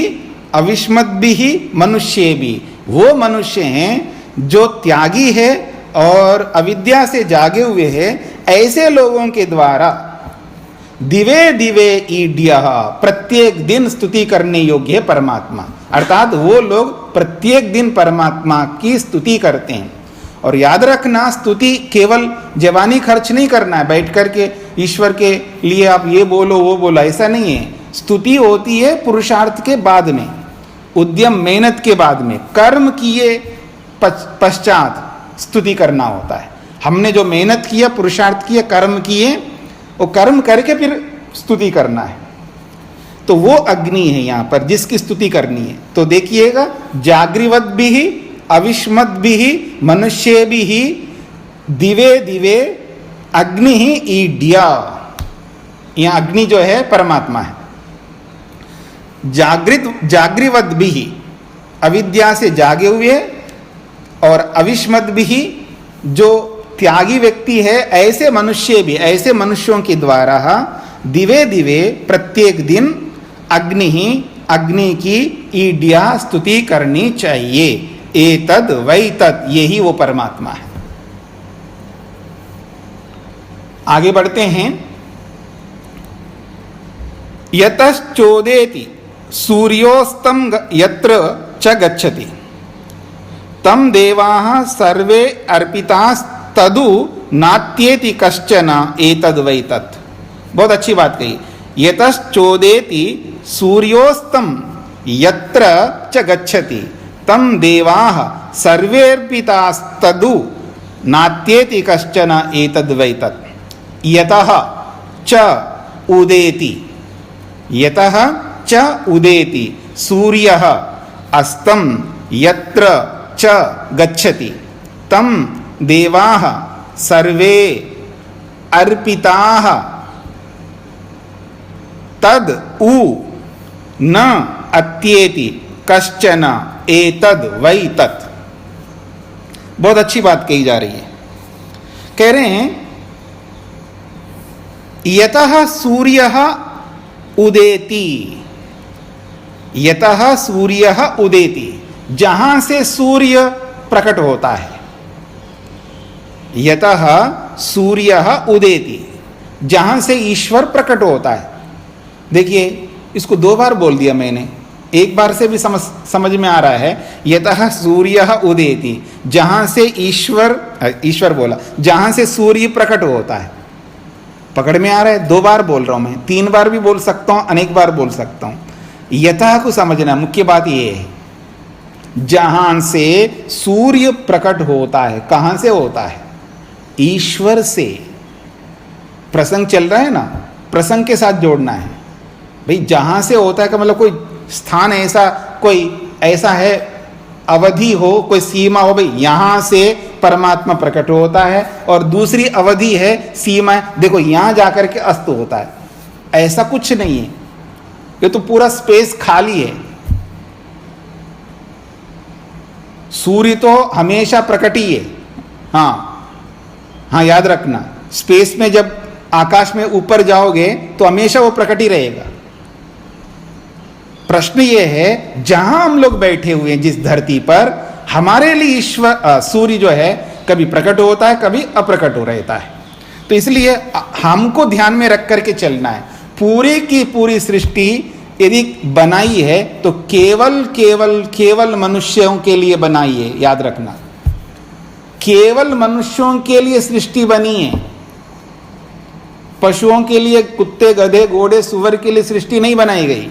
अविष्मत भी ही मनुष्य भी, वो मनुष्य हैं जो त्यागी है और अविद्या से जागे हुए हैं। ऐसे लोगों के द्वारा दिवे दिवे ईड्य, प्रत्येक दिन स्तुति करने योग्य है परमात्मा। अर्थात वो लोग प्रत्येक दिन परमात्मा की स्तुति करते हैं। और याद रखना, स्तुति केवल जवानी खर्च नहीं करना है, बैठ करके ईश्वर के लिए आप ये बोलो वो बोलो, ऐसा नहीं है। स्तुति होती है पुरुषार्थ के बाद में, उद्यम मेहनत के बाद में, कर्म किए पश्चात स्तुति करना होता है। हमने जो मेहनत किया, पुरुषार्थ किया, कर्म किए, वो कर्म करके फिर स्तुति करना है। तो वो अग्नि है यहाँ पर जिसकी स्तुति करनी है। तो देखिएगा, जागृवत भी ही अविष्मत भी ही मनुष्य भी ही दिवे दिवे अग्नि ही ईड्या। यहाँ अग्नि जो है परमात्मा है। जागृवत भी ही, अविद्या से जागे हुए, और अविष्मत भी ही जो त्यागी व्यक्ति है, ऐसे मनुष्य भी, ऐसे मनुष्यों के द्वारा दिवे दिवे प्रत्येक दिन अग्नि ही, अग्नि की ईड्या स्तुति करनी चाहिए। एतद वै तत्, यही वो परमात्मा है। आगे बढ़ते हैं। यतश्चोदेति सूर्योस्तम यत्र च गच्छति तम देवाः सर्वे अर्पितास्तदु नात्येति कश्चन एतद वै तत्। बहुत अच्छी बात कही। यतश्चोदेति सूर्योस्तम यत्र च गच्छति तम देवाः सर्वेर्पितास्तदु नात्येति कश्चन एतद्वैतत् यतः च उदेति, यतः च उदेति सूर्यः अस्तं यत्र च गच्छति तम देवाः सर्वे अर्पिताः तद उ न अत्येति कश्चन एतद् वै तत्। बहुत अच्छी बात कही जा रही है। कह रहे हैं यतः सूर्यः उदेति, यतः सूर्यः उदेति, जहां से सूर्य प्रकट होता है। यतः सूर्यः उदेति, जहां से ईश्वर प्रकट होता है। देखिए इसको दो बार बोल दिया मैंने, एक बार से भी समझ में आ रहा है। यतः सूर्यः उदेति, जहां से ईश्वर बोला, जहां से सूर्य प्रकट होता है। पकड़ में आ रहा है? दो बार बोल रहा हूं मैं, तीन बार भी बोल सकता हूं, अनेक बार बोल सकता हूं। यतः को समझना, मुख्य बात यह है जहां से सूर्य प्रकट होता है। कहां से होता है? ईश्वर से। प्रसंग चल रहा है ना, प्रसंग के साथ जोड़ना है भाई। जहां से होता है का मतलब कोई स्थान ऐसा, कोई ऐसा है अवधि हो, कोई सीमा हो, भाई यहां से परमात्मा प्रकट होता है और दूसरी अवधि है, सीमा है, देखो यहां जाकर के अस्त होता है। ऐसा कुछ नहीं है, ये तो पूरा स्पेस खाली है। सूर्य तो हमेशा प्रकट ही है। हाँ, याद रखना, स्पेस में जब आकाश में ऊपर जाओगे तो हमेशा वो प्रकट ही रहेगा। प्रश्न ये है जहां हम लोग बैठे हुए हैं जिस धरती पर, हमारे लिए ईश्वर सूर्य जो है कभी प्रकट होता है, कभी अप्रकट हो रहता है। तो इसलिए हमको ध्यान में रख करके चलना है। पूरी की पूरी सृष्टि यदि बनाई है तो केवल मनुष्यों के लिए बनाई है। याद रखना, केवल मनुष्यों के लिए सृष्टि बनी है। पशुओं के लिए, कुत्ते, गधे, घोड़े, सुअर के लिए सृष्टि नहीं बनाई गई।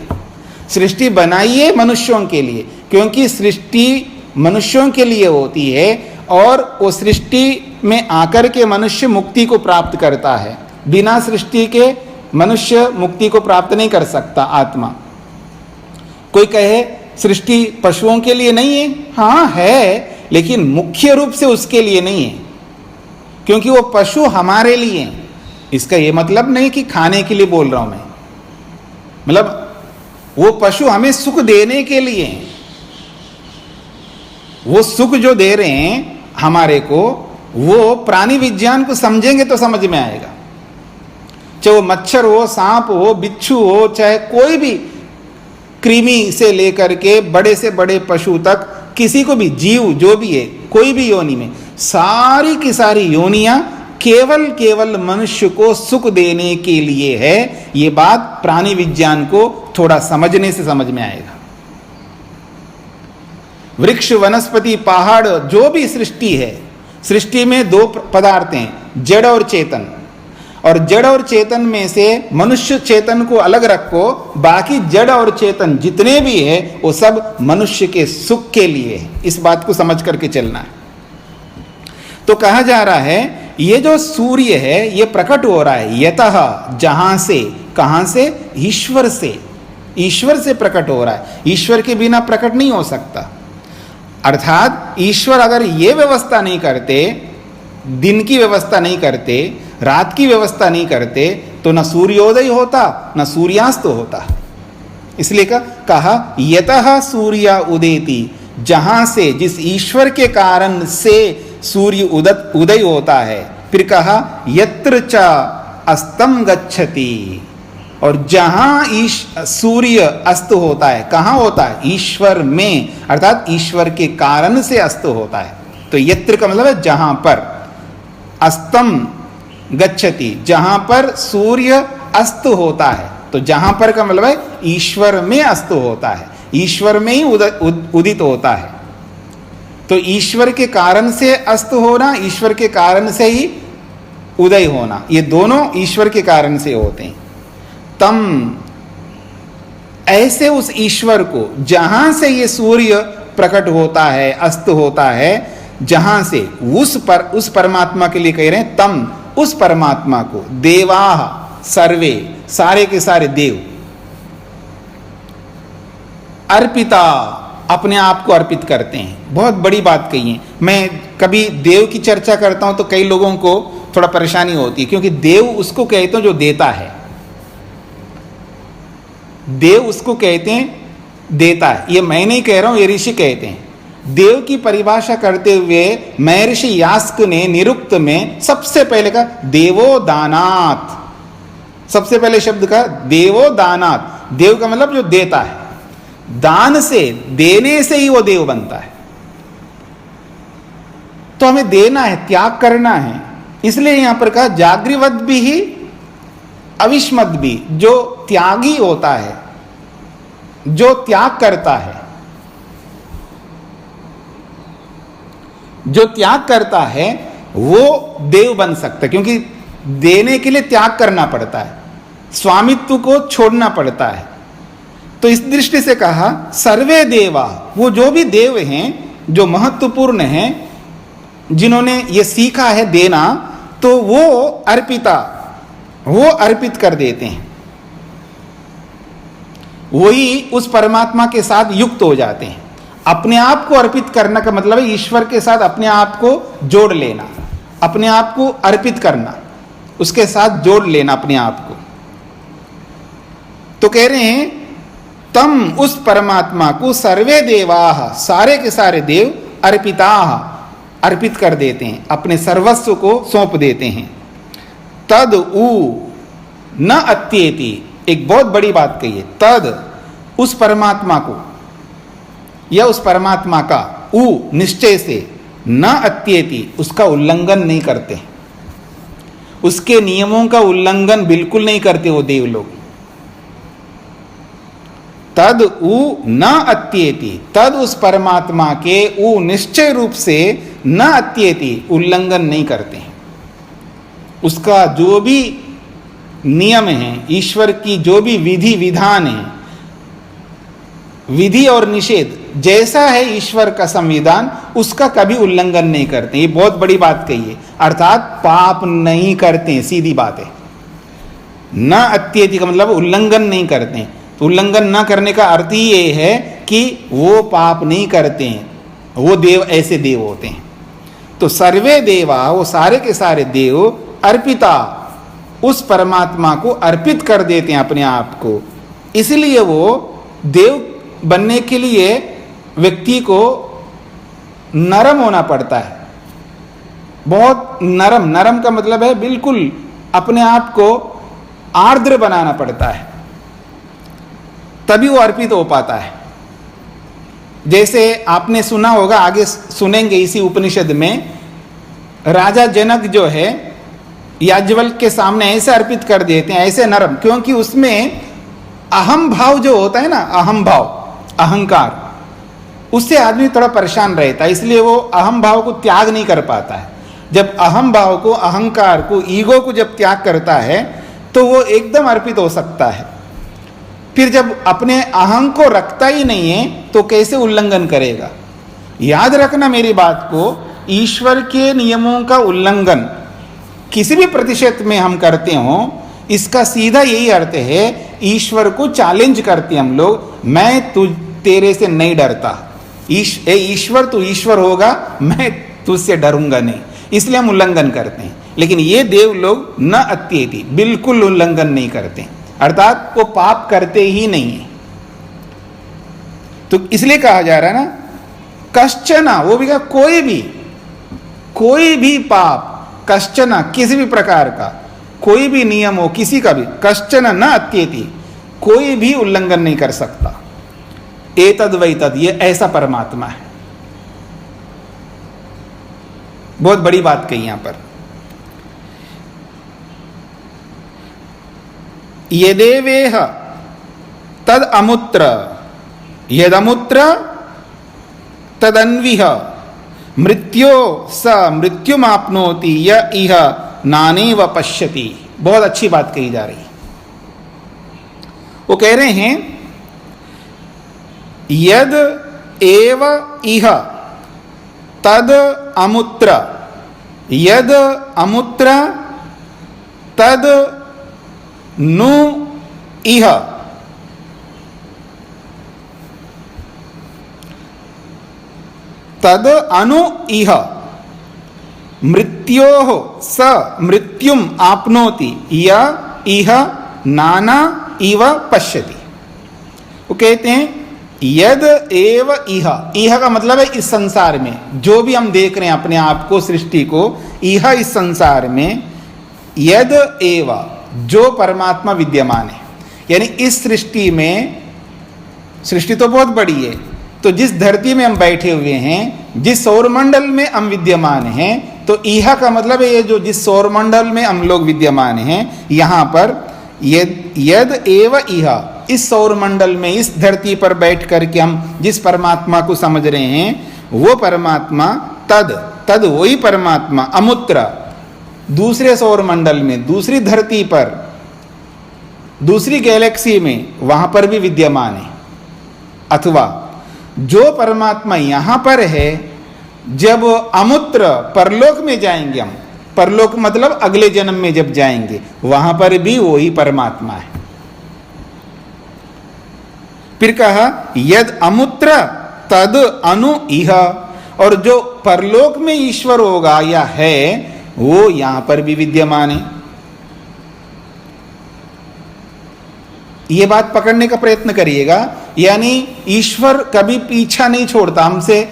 सृष्टि बनाई है मनुष्यों के लिए, क्योंकि सृष्टि मनुष्यों के लिए होती है और वो सृष्टि में आकर के मनुष्य मुक्ति को प्राप्त करता है। बिना सृष्टि के मनुष्य मुक्ति को प्राप्त नहीं कर सकता। आत्मा, कोई कहे सृष्टि पशुओं के लिए नहीं है, हाँ है, लेकिन मुख्य रूप से उसके लिए नहीं है, क्योंकि वो पशु हमारे लिए हैं। इसका ये मतलब नहीं कि खाने के लिए बोल रहा हूं मैं, मतलब वो पशु हमें सुख देने के लिए हैं। वो सुख जो दे रहे हैं हमारे को, वो प्राणी विज्ञान को समझेंगे तो समझ में आएगा। चाहे वो मच्छर हो, सांप हो, बिच्छू हो, चाहे कोई भी कृमि से लेकर के बड़े से बड़े पशु तक, किसी को भी जीव जो भी है, कोई भी योनि में, सारी की सारी योनियां केवल मनुष्य को सुख देने के लिए है। ये बात प्राणी विज्ञान को थोड़ा समझने से समझ में आएगा। वृक्ष, वनस्पति, पहाड़, जो भी सृष्टि है, सृष्टि में दो पदार्थ हैं, जड़ और चेतन। और जड़ और चेतन में से मनुष्य चेतन को अलग रखो, बाकी जड़ और चेतन जितने भी है वो सब मनुष्य के सुख के लिए है। इस बात को समझ करके चलना है। तो कहा जा रहा है ये जो सूर्य है ये प्रकट हो रहा है यतः, जहां से, कहां से? ईश्वर से। ईश्वर से प्रकट हो रहा है, ईश्वर के बिना प्रकट नहीं हो सकता। अर्थात ईश्वर अगर ये व्यवस्था नहीं करते, दिन की व्यवस्था नहीं करते, रात की व्यवस्था नहीं करते, तो न सूर्योदय होता न सूर्यास्त होता। इसलिए कहा यतः सूर्य उदेति, जहां से, जिस ईश्वर के कारण से सूर्य उदय होता है। फिर कहा यत्र च अस्तम गच्छति, और जहां सूर्य अस्त होता है, कहां होता है? ईश्वर में, अर्थात ईश्वर के कारण से अस्त होता है। तो यत्र का मतलब है जहां पर, अस्तम गच्छति, जहां पर सूर्य अस्त होता है। तो जहां पर का मतलब है ईश्वर में अस्त होता है, ईश्वर में ही उदित होता है। तो ईश्वर के कारण से अस्त होना, ईश्वर के कारण से ही उदय होना, ये दोनों ईश्वर के कारण से होते हैं। तम, ऐसे उस ईश्वर को, जहां से ये सूर्य प्रकट होता है, अस्त होता है, जहां से उस परमात्मा के लिए कह रहे हैं तम, उस परमात्मा को देवाः सर्वे, सारे के सारे देव, अर्पिता, अपने आप को अर्पित करते हैं। बहुत बड़ी बात कही है। मैं कभी देव की चर्चा करता हूं तो कई लोगों को थोड़ा परेशानी होती है, क्योंकि देव उसको कहते हैं जो देता है। देव उसको कहते हैं देता है। ये मैं नहीं कह रहा हूं, ये ऋषि कहते हैं। देव की परिभाषा करते हुए महर्षि यास्क ने निरुक्त में सबसे पहले कहा देवो दानात्, सबसे पहले शब्द कहा देवो दानात्। देव का मतलब जो देता है, दान से, देने से ही वो देव बनता है। तो हमें देना है, त्याग करना है। इसलिए यहां पर कहा जागृवद भी ही अविस्मद भी, जो त्यागी होता है, जो त्याग करता है, जो त्याग करता है वो देव बन सकता है, क्योंकि देने के लिए त्याग करना पड़ता है, स्वामित्व को छोड़ना पड़ता है। तो इस दृष्टि से कहा सर्वे देवा, वो जो भी देव हैं, जो महत्वपूर्ण हैं, जिन्होंने ये सीखा है देना, तो वो अर्पिता, वो अर्पित कर देते हैं, वही उस परमात्मा के साथ युक्त हो जाते हैं। अपने आप को अर्पित करना का मतलब है ईश्वर के साथ अपने आप को जोड़ लेना, अपने आप को अर्पित करना, उसके साथ जोड़ लेना अपने आप को। तो कह रहे हैं तम, उस परमात्मा को सर्वे देवाः, सारे के सारे देव अर्पिताः, अर्पित कर देते हैं, अपने सर्वस्व को सौंप देते हैं। तद उ न अत्येति, एक बहुत बड़ी बात कही है। तद, उस परमात्मा को या उस परमात्मा का, उ निश्चय से, न अत्येति, उसका उल्लंघन नहीं करते, उसके नियमों का उल्लंघन बिल्कुल नहीं करते वो देव लोग। तद उ न अत्येति, तद उस परमात्मा के उ निश्चय रूप से न अत्येति, उल्लंघन नहीं करते हैं। उसका जो भी नियम है, ईश्वर की जो भी विधि विधान है, विधि और निषेध जैसा है ईश्वर का संविधान, उसका कभी उल्लंघन नहीं करते। ये बहुत बड़ी बात कही है, अर्थात पाप नहीं करते, सीधी बात है। न अत्येति का मतलब उल्लंघन नहीं करते हैं। तो उल्लंघन न करने का अर्थ ही ये है कि वो पाप नहीं करते हैं, वो देव ऐसे देव होते हैं। तो सर्वे देवा, वो सारे के सारे देव अर्पिता, उस परमात्मा को अर्पित कर देते हैं अपने आप को। इसलिए वो देव बनने के लिए व्यक्ति को नरम होना पड़ता है, बहुत नरम। नरम का मतलब है बिल्कुल अपने आप को आर्द्र बनाना पड़ता है, तभी वो अर्पित हो पाता है। जैसे आपने सुना होगा, आगे सुनेंगे इसी उपनिषद में, राजा जनक जो है याज्ञवल्क्य के सामने ऐसे अर्पित कर देते हैं, ऐसे नरम, क्योंकि उसमें अहम भाव जो होता है ना, अहम भाव, अहंकार, उससे आदमी थोड़ा परेशान रहता है, इसलिए वो अहम भाव को त्याग नहीं कर पाता है। जब अहम भाव को, अहंकार को, ईगो को जब त्याग करता है तो वो एकदम अर्पित हो सकता है। फिर जब अपने अहं को रखता ही नहीं है तो कैसे उल्लंघन करेगा। याद रखना मेरी बात को, ईश्वर के नियमों का उल्लंघन किसी भी प्रतिशत में हम करते हो, इसका सीधा यही अर्थ है ईश्वर को चैलेंज करते हम लोग, मैं तेरे से नहीं डरता, ईश्वर तू ईश्वर होगा, मैं तुझसे डरूंगा नहीं, इसलिए हम उल्लंघन करते हैं। लेकिन ये देव लोग न अत्येति, बिल्कुल उल्लंघन नहीं करते, अर्थात वो पाप करते ही नहीं है। तो इसलिए कहा जा रहा है ना, कश्चना, वो भी कहा कोई भी पाप, कश्चना किसी भी प्रकार का, कोई भी नियम हो किसी का भी, कश्चन न अत्येति, कोई भी उल्लंघन नहीं कर सकता। एतद वैतद, ये ऐसा परमात्मा है। बहुत बड़ी बात कही यहां पर। यदेवेह तद अमुत्र, यदमुत्र तदन्विह, मृत्यो स मृत्युमाप्नोति य इह नानेव पश्यति। बहुत अच्छी बात कही जा रही है। वो कह रहे हैं यद एव इह तद अमुत्र, यद अमुत्र तद नु इह, तद अनु इह मृत्योः स मृत्युम आपनोति य इह नाना इव पश्यति। वो कहते हैं यद एव इह, इह का मतलब है इस संसार में जो भी हम देख रहे हैं अपने आप को, सृष्टि को, इह इस संसार में, यद एव जो परमात्मा विद्यमान है, यानी इस सृष्टि में, सृष्टि तो बहुत बड़ी है, तो जिस धरती में हम बैठे हुए हैं, जिस सौरमंडल में हम विद्यमान हैं, तो इह का मतलब है ये जो जिस सौरमंडल में हम लोग विद्यमान हैं, यहाँ पर यद एव इह, इस सौरमंडल में, इस धरती पर बैठ करके हम जिस परमात्मा को समझ रहे हैं, वो परमात्मा तद वही परमात्मा अमुत्र, दूसरे सौरमंडल में, दूसरी धरती पर, दूसरी गैलेक्सी में, वहां पर भी विद्यमान है। अथवा जो परमात्मा यहां पर है, जब अमुत्र परलोक में जाएंगे हम, परलोक मतलब अगले जन्म में जब जाएंगे, वहां पर भी वही परमात्मा है। फिर कहा यद अमुत्र तद अनु इह, और जो परलोक में ईश्वर होगा या है, वो यहां पर भी विद्यमान है। ये बात पकड़ने का प्रयत्न करिएगा, यानी ईश्वर कभी पीछा नहीं छोड़ता, हमसे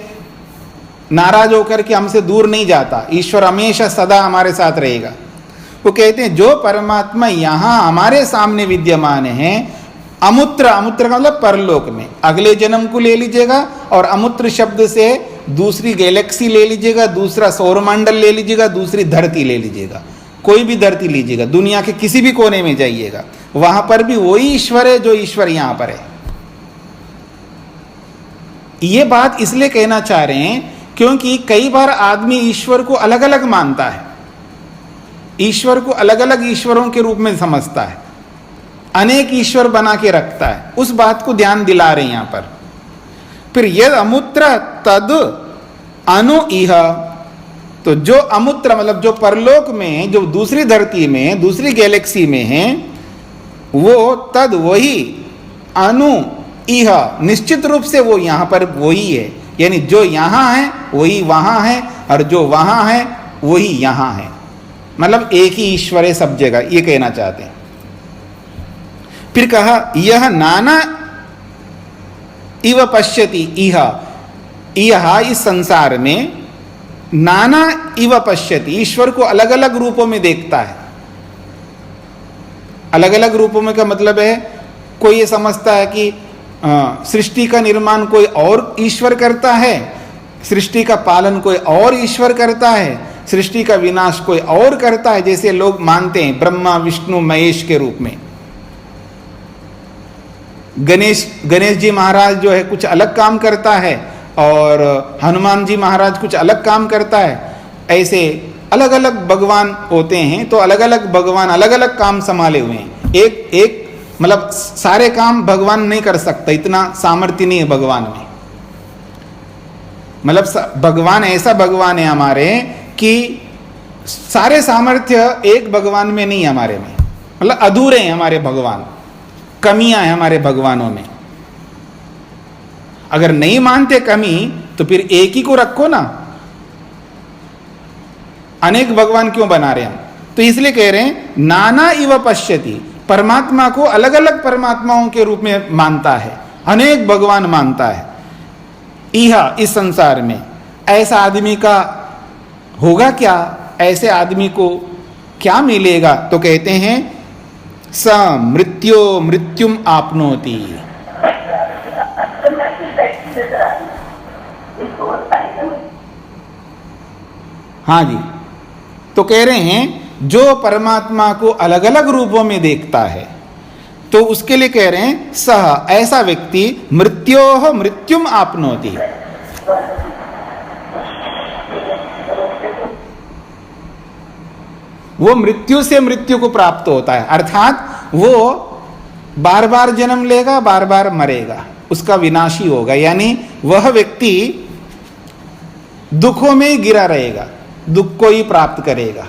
नाराज होकर के हमसे दूर नहीं जाता, ईश्वर हमेशा सदा हमारे साथ रहेगा। वो कहते हैं जो परमात्मा यहां हमारे सामने विद्यमान है, अमुत्र, अमुत्र का मतलब परलोक में, अगले जन्म को ले लीजिएगा, और अमुत्र शब्द से दूसरी गैलेक्सी ले लीजिएगा, दूसरा सौरमंडल ले लीजिएगा, दूसरी धरती ले लीजिएगा, कोई भी धरती लीजिएगा, दुनिया के किसी भी कोने में जाइएगा, वहां पर भी वही ईश्वर है जो ईश्वर यहां पर है। ये बात इसलिए कहना चाह रहे हैं क्योंकि कई बार आदमी ईश्वर को अलग अलग मानता है, ईश्वर को अलग अलग ईश्वरों के रूप में समझता है, अनेक ईश्वर बना के रखता है, उस बात को ध्यान दिला रहे हैं यहां पर। फिर यद अमुत्र तद अनु इह, तो जो अमुत्र मतलब जो परलोक में, जो दूसरी धरती में, दूसरी गैलेक्सी में है, वो तद वही, अनु इह निश्चित रूप से वो यहां पर वही है, यानी जो यहां है वही वहां है, और जो वहां है वही यहां है, मतलब एक ही ईश्वर है सब जगह, ये कहना चाहते हैं। फिर कहा यह नाना इव पश्यति इह, यह इस संसार में नाना इव पश्यति, ईश्वर को अलग अलग रूपों में देखता है। अलग अलग रूपों में का मतलब है, कोई ये समझता है कि सृष्टि का निर्माण कोई और ईश्वर करता है, सृष्टि का पालन कोई और ईश्वर करता है, सृष्टि का विनाश कोई और करता है, जैसे लोग मानते हैं ब्रह्मा विष्णु महेश के रूप में। गणेश जी महाराज जो है कुछ अलग काम करता है, और हनुमान जी महाराज कुछ अलग काम करता है। ऐसे अलग अलग भगवान होते हैं, तो अलग अलग भगवान अलग अलग काम संभाले हुए हैं। एक मतलब सारे काम भगवान नहीं कर सकता, इतना सामर्थ्य नहीं है भगवान में। मतलब भगवान ऐसा भगवान है हमारे कि सारे सामर्थ्य एक भगवान में नहीं है हमारे में, मतलब अधूरे हैं हमारे भगवान, कमियां हैं हमारे भगवानों में। अगर नहीं मानते कमी तो फिर एक ही को रखो ना, अनेक भगवान क्यों बना रहे हैं हम? तो इसलिए कह रहे हैं नाना इव पश्यति, परमात्मा को अलग अलग परमात्माओं के रूप में मानता है, अनेक भगवान मानता है। इह इस संसार में ऐसा आदमी का होगा क्या, ऐसे आदमी को क्या मिलेगा? तो कहते हैं स मृत्यो मृत्युम आपनोति। हाँ जी, तो कह रहे हैं जो परमात्मा को अलग अलग रूपों में देखता है, तो उसके लिए कह रहे हैं सह, ऐसा व्यक्ति मृत्योः मृत्युम आपनोति। वो मृत्यु से मृत्यु को प्राप्त होता है, अर्थात वो बार बार जन्म लेगा, बार बार मरेगा, उसका विनाशी होगा, यानी वह व्यक्ति दुखों में ही गिरा रहेगा, दुख को ही प्राप्त करेगा,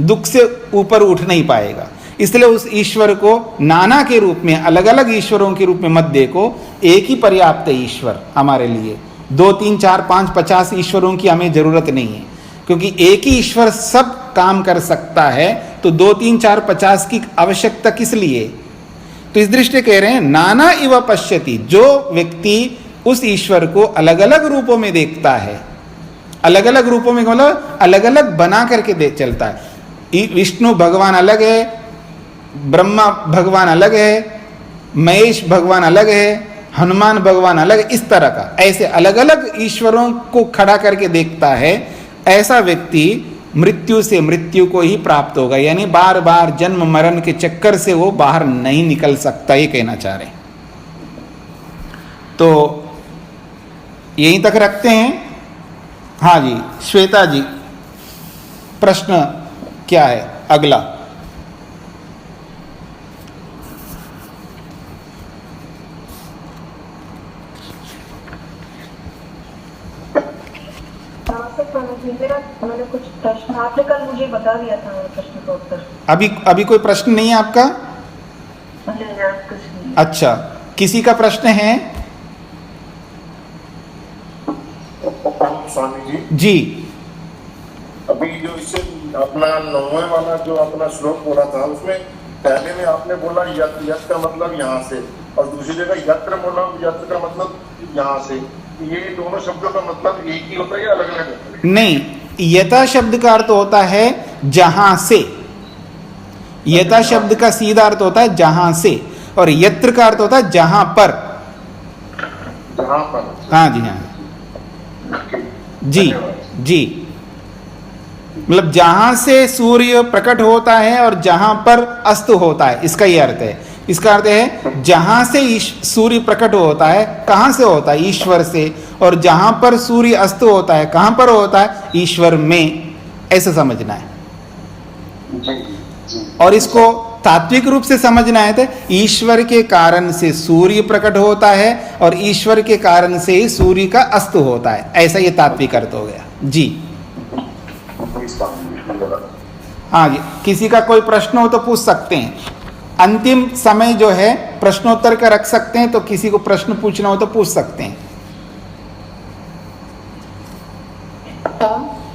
दुख से ऊपर उठ नहीं पाएगा। इसलिए उस ईश्वर को नाना के रूप में, अलग अलग ईश्वरों के रूप में मत देखो, एक ही पर्याप्त है ईश्वर हमारे लिए। 2, 3, 4, 5, 50 ईश्वरों की हमें जरूरत नहीं है, क्योंकि एक ही ईश्वर सब काम कर सकता है, तो 2, 3, 4, 50 की आवश्यकता किस लिए? तो इस दृष्टि कह रहे हैं नाना इव पश्यति, जो व्यक्ति उस ईश्वर को अलग अलग रूपों में देखता है, अलग अलग रूपों में मतलब अलग अलग बना करके चलता है। विष्णु भगवान अलग है, ब्रह्मा भगवान अलग है, महेश भगवान अलग है, हनुमान भगवान अलग है, इस तरह का ऐसे अलग अलग ईश्वरों को खड़ा करके देखता है, ऐसा व्यक्ति मृत्यु से मृत्यु को ही प्राप्त होगा, यानी बार बार जन्म मरण के चक्कर से वो बाहर नहीं निकल सकता, ये कहना चाह रहे हैं। तो यहीं तक रखते हैं। हाँ जी, श्वेता जी, प्रश्न क्या है अगला? मैंने कुछ प्रश्न, आपने कल मुझे बता दिया था प्रश्न का उत्तर। अभी कोई प्रश्न नहीं है आपका? नहीं। अच्छा, किसी का प्रश्न है? स्वामी जी जी, अभी जो इससे अपना 9वें वाला जो अपना श्लोक बोला था, उसमें पहले में आपने बोला यत, यत का मतलब यहाँ से, और दूसरी जगह यत्र बोला, यत्र का मतलब यहाँ से। ये दोनों शब्दों का मतलब एक ही होता है या अलग अलग होता है? नहीं, यथा शब्द का अर्थ होता है जहां से। यथा शब्द का सीधा अर्थ होता है जहां से, और यत्र का अर्थ होता है जहां पर। जहां पर? हाँ जी, हाँ जी जी, मतलब जहां से सूर्य प्रकट होता है और जहां पर अस्त होता है, इसका ये अर्थ है। इसका अर्थ है जहां से सूर्य प्रकट होता है, कहां से होता है? ईश्वर से। और जहां पर सूर्य अस्त होता है, कहां पर होता है? ईश्वर में। ऐसे समझना है। और इसको तात्विक रूप से समझना है तो ईश्वर के कारण से सूर्य प्रकट होता है और ईश्वर के कारण से ही सूर्य का अस्त होता है, ऐसा ये तात्विक अर्थ हो गया जी। हाँ जी, किसी का कोई प्रश्न हो तो पूछ सकते हैं। अंतिम समय जो है प्रश्नोत्तर का रख सकते हैं, तो किसी को प्रश्न पूछना हो तो पूछ सकते हैं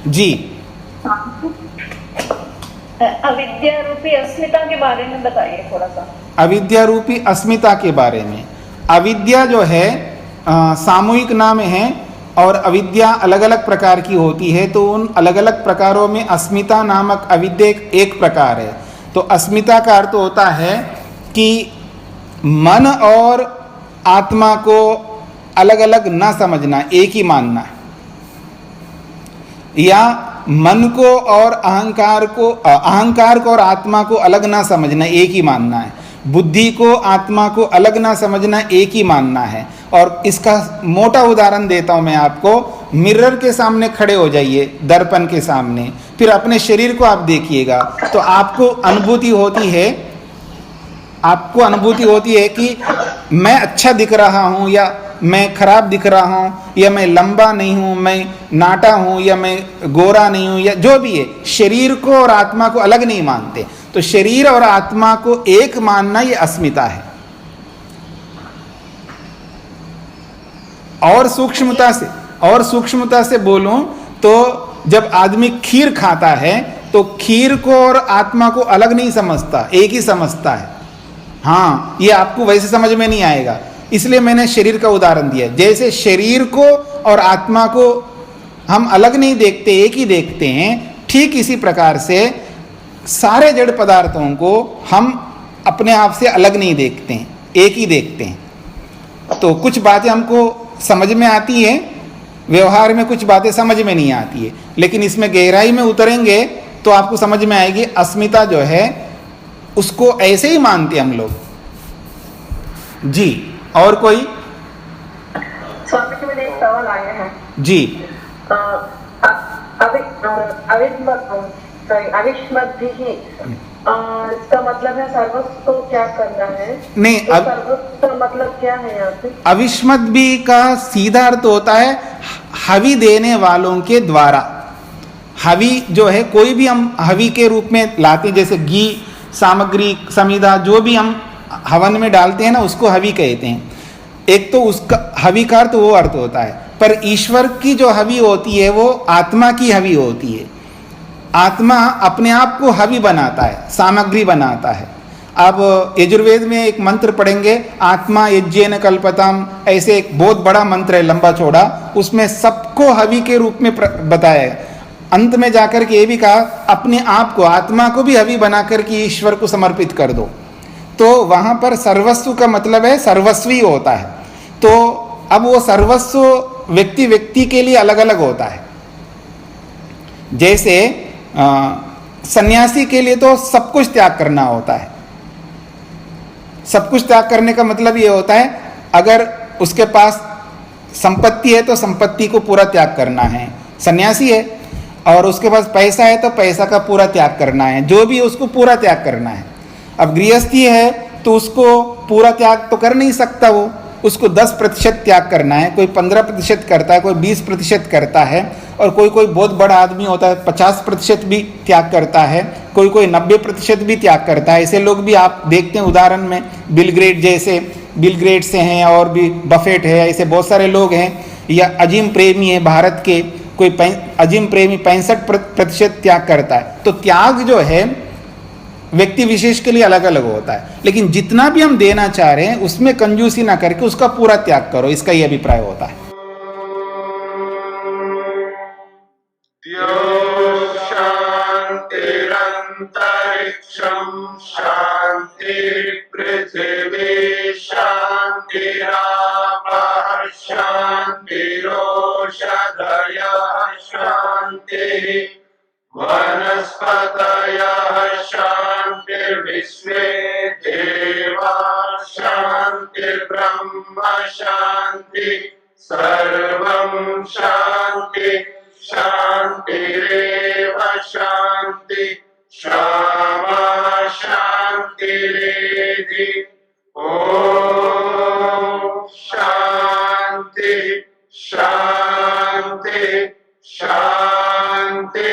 जी। अविद्या रूपी अस्मिता के बारे में बताइए थोड़ा सा। अविद्या रूपी अस्मिता के बारे में। अविद्या जो है सामूहिक नाम है, और अविद्या अलग अलग प्रकार की होती है, तो उन अलग अलग प्रकारों में अस्मिता नामक अविद्या एक प्रकार है। तो अस्मिता का अर्थ होता है कि मन और आत्मा को अलग अलग ना समझना, एक ही मानना, या मन को और अहंकार को और आत्मा को अलग ना समझना, एक ही मानना है। बुद्धि को आत्मा को अलग ना समझना, एक ही मानना है। और इसका मोटा उदाहरण देता हूं मैं आपको। मिरर के सामने खड़े हो जाइए, दर्पण के सामने, फिर अपने शरीर को आप देखिएगा, तो आपको अनुभूति होती है कि मैं अच्छा दिख रहा हूं या मैं खराब दिख रहा हूं, या मैं लंबा नहीं हूं, मैं नाटा हूं, या मैं गोरा नहीं हूं, या जो भी है। शरीर को और आत्मा को अलग नहीं मानते। तो शरीर और आत्मा को एक मानना ये अस्मिता है। और सूक्ष्मता से बोलूं तो जब आदमी खीर खाता है तो खीर को और आत्मा को अलग नहीं समझता, एक ही समझता है। हाँ, ये आपको वैसे समझ में नहीं आएगा, इसलिए मैंने शरीर का उदाहरण दिया। जैसे शरीर को और आत्मा को हम अलग नहीं देखते, एक ही देखते हैं, ठीक इसी प्रकार से सारे जड़ पदार्थों को हम अपने आप से अलग नहीं देखते हैं, एक ही देखते हैं। तो कुछ बातें हमको समझ में आती है, व्यवहार में कुछ बातें समझ में नहीं आती है, लेकिन इसमें गहराई में उतरेंगे तो आपको समझ में आएगी। अस्मिता जो है उसको ऐसे ही मानते हम लोग जी। और कोई? स्वामी जी, मेरे एक सवाल आया है जी। सॉरी अविष्मद्भिः इसका मतलब है सर्वस्व को त्याग करना है। नहीं, तो सर्वस्व का मतलब क्या है यहाँ पे? अविष्मत भी का सीधा अर्थ होता है हवि देने वालों के द्वारा। हवि जो है कोई भी हम हवि के रूप में लाते हैं, जैसे घी सामग्री समिधा जो भी हम हवन में डालते हैं ना, उसको हवि कहते हैं। एक तो उसका हवि का अर्थ वो अर्थ होता है, पर ईश्वर की जो हवि होती है वो आत्मा की हवि होती है। आत्मा अपने आप को हवि बनाता है, सामग्री बनाता है। अब यजुर्वेद में एक मंत्र पढ़ेंगे, आत्मा यज्ञेन कल्पताम, ऐसे एक बहुत बड़ा मंत्र है, लंबा चौड़ा, उसमें सबको हवि के रूप में बताया है। अंत में जाकर के ये भी कहा अपने आप को, आत्मा को भी हवि बना करके ईश्वर को समर्पित कर दो। तो वहां पर सर्वस्व का मतलब है सर्वस्वी होता है। तो अब वो सर्वस्व व्यक्ति व्यक्ति के लिए अलग अलग होता है। जैसे सन्यासी के लिए तो सब कुछ त्याग करना होता है। सब कुछ त्याग करने का मतलब ये होता है, अगर उसके पास संपत्ति है तो संपत्ति को पूरा त्याग करना है, सन्यासी है। और उसके पास पैसा है तो पैसा का पूरा त्याग करना है, जो भी उसको पूरा त्याग करना है। अब गृहस्थी है तो उसको पूरा त्याग तो कर नहीं सकता, वो उसको 10% त्याग करना है, कोई 15% करता है, कोई 20% करता है, और कोई कोई बहुत बड़ा आदमी होता है 50% भी त्याग करता है, कोई कोई 90% भी त्याग करता है। ऐसे लोग भी आप देखते हैं उदाहरण में, बिल गेट्स से हैं, और भी बफेट है, ऐसे बहुत सारे लोग हैं। या अजीम प्रेमी है भारत के, कोई अजीम प्रेमी 65% त्याग करता है। तो त्याग जो है व्यक्ति विशेष के लिए अलग अलग होता है, लेकिन जितना भी हम देना चाह रहे हैं उसमें कंजूसी ना करके उसका पूरा त्याग करो, इसका ये अभिप्राय होता है। शांतिरंतरिक्षं शांति पृथिवी शांतिरापः शांतिरोषधयः शांतिः वनस्पतयः शांतिर्विश्वे देवाः शांतिर्ब्रह्म शांति सर्वं शांति शांतिरेव शांति क्षमा शांतिरेधि। ओम शांति शांति शांति।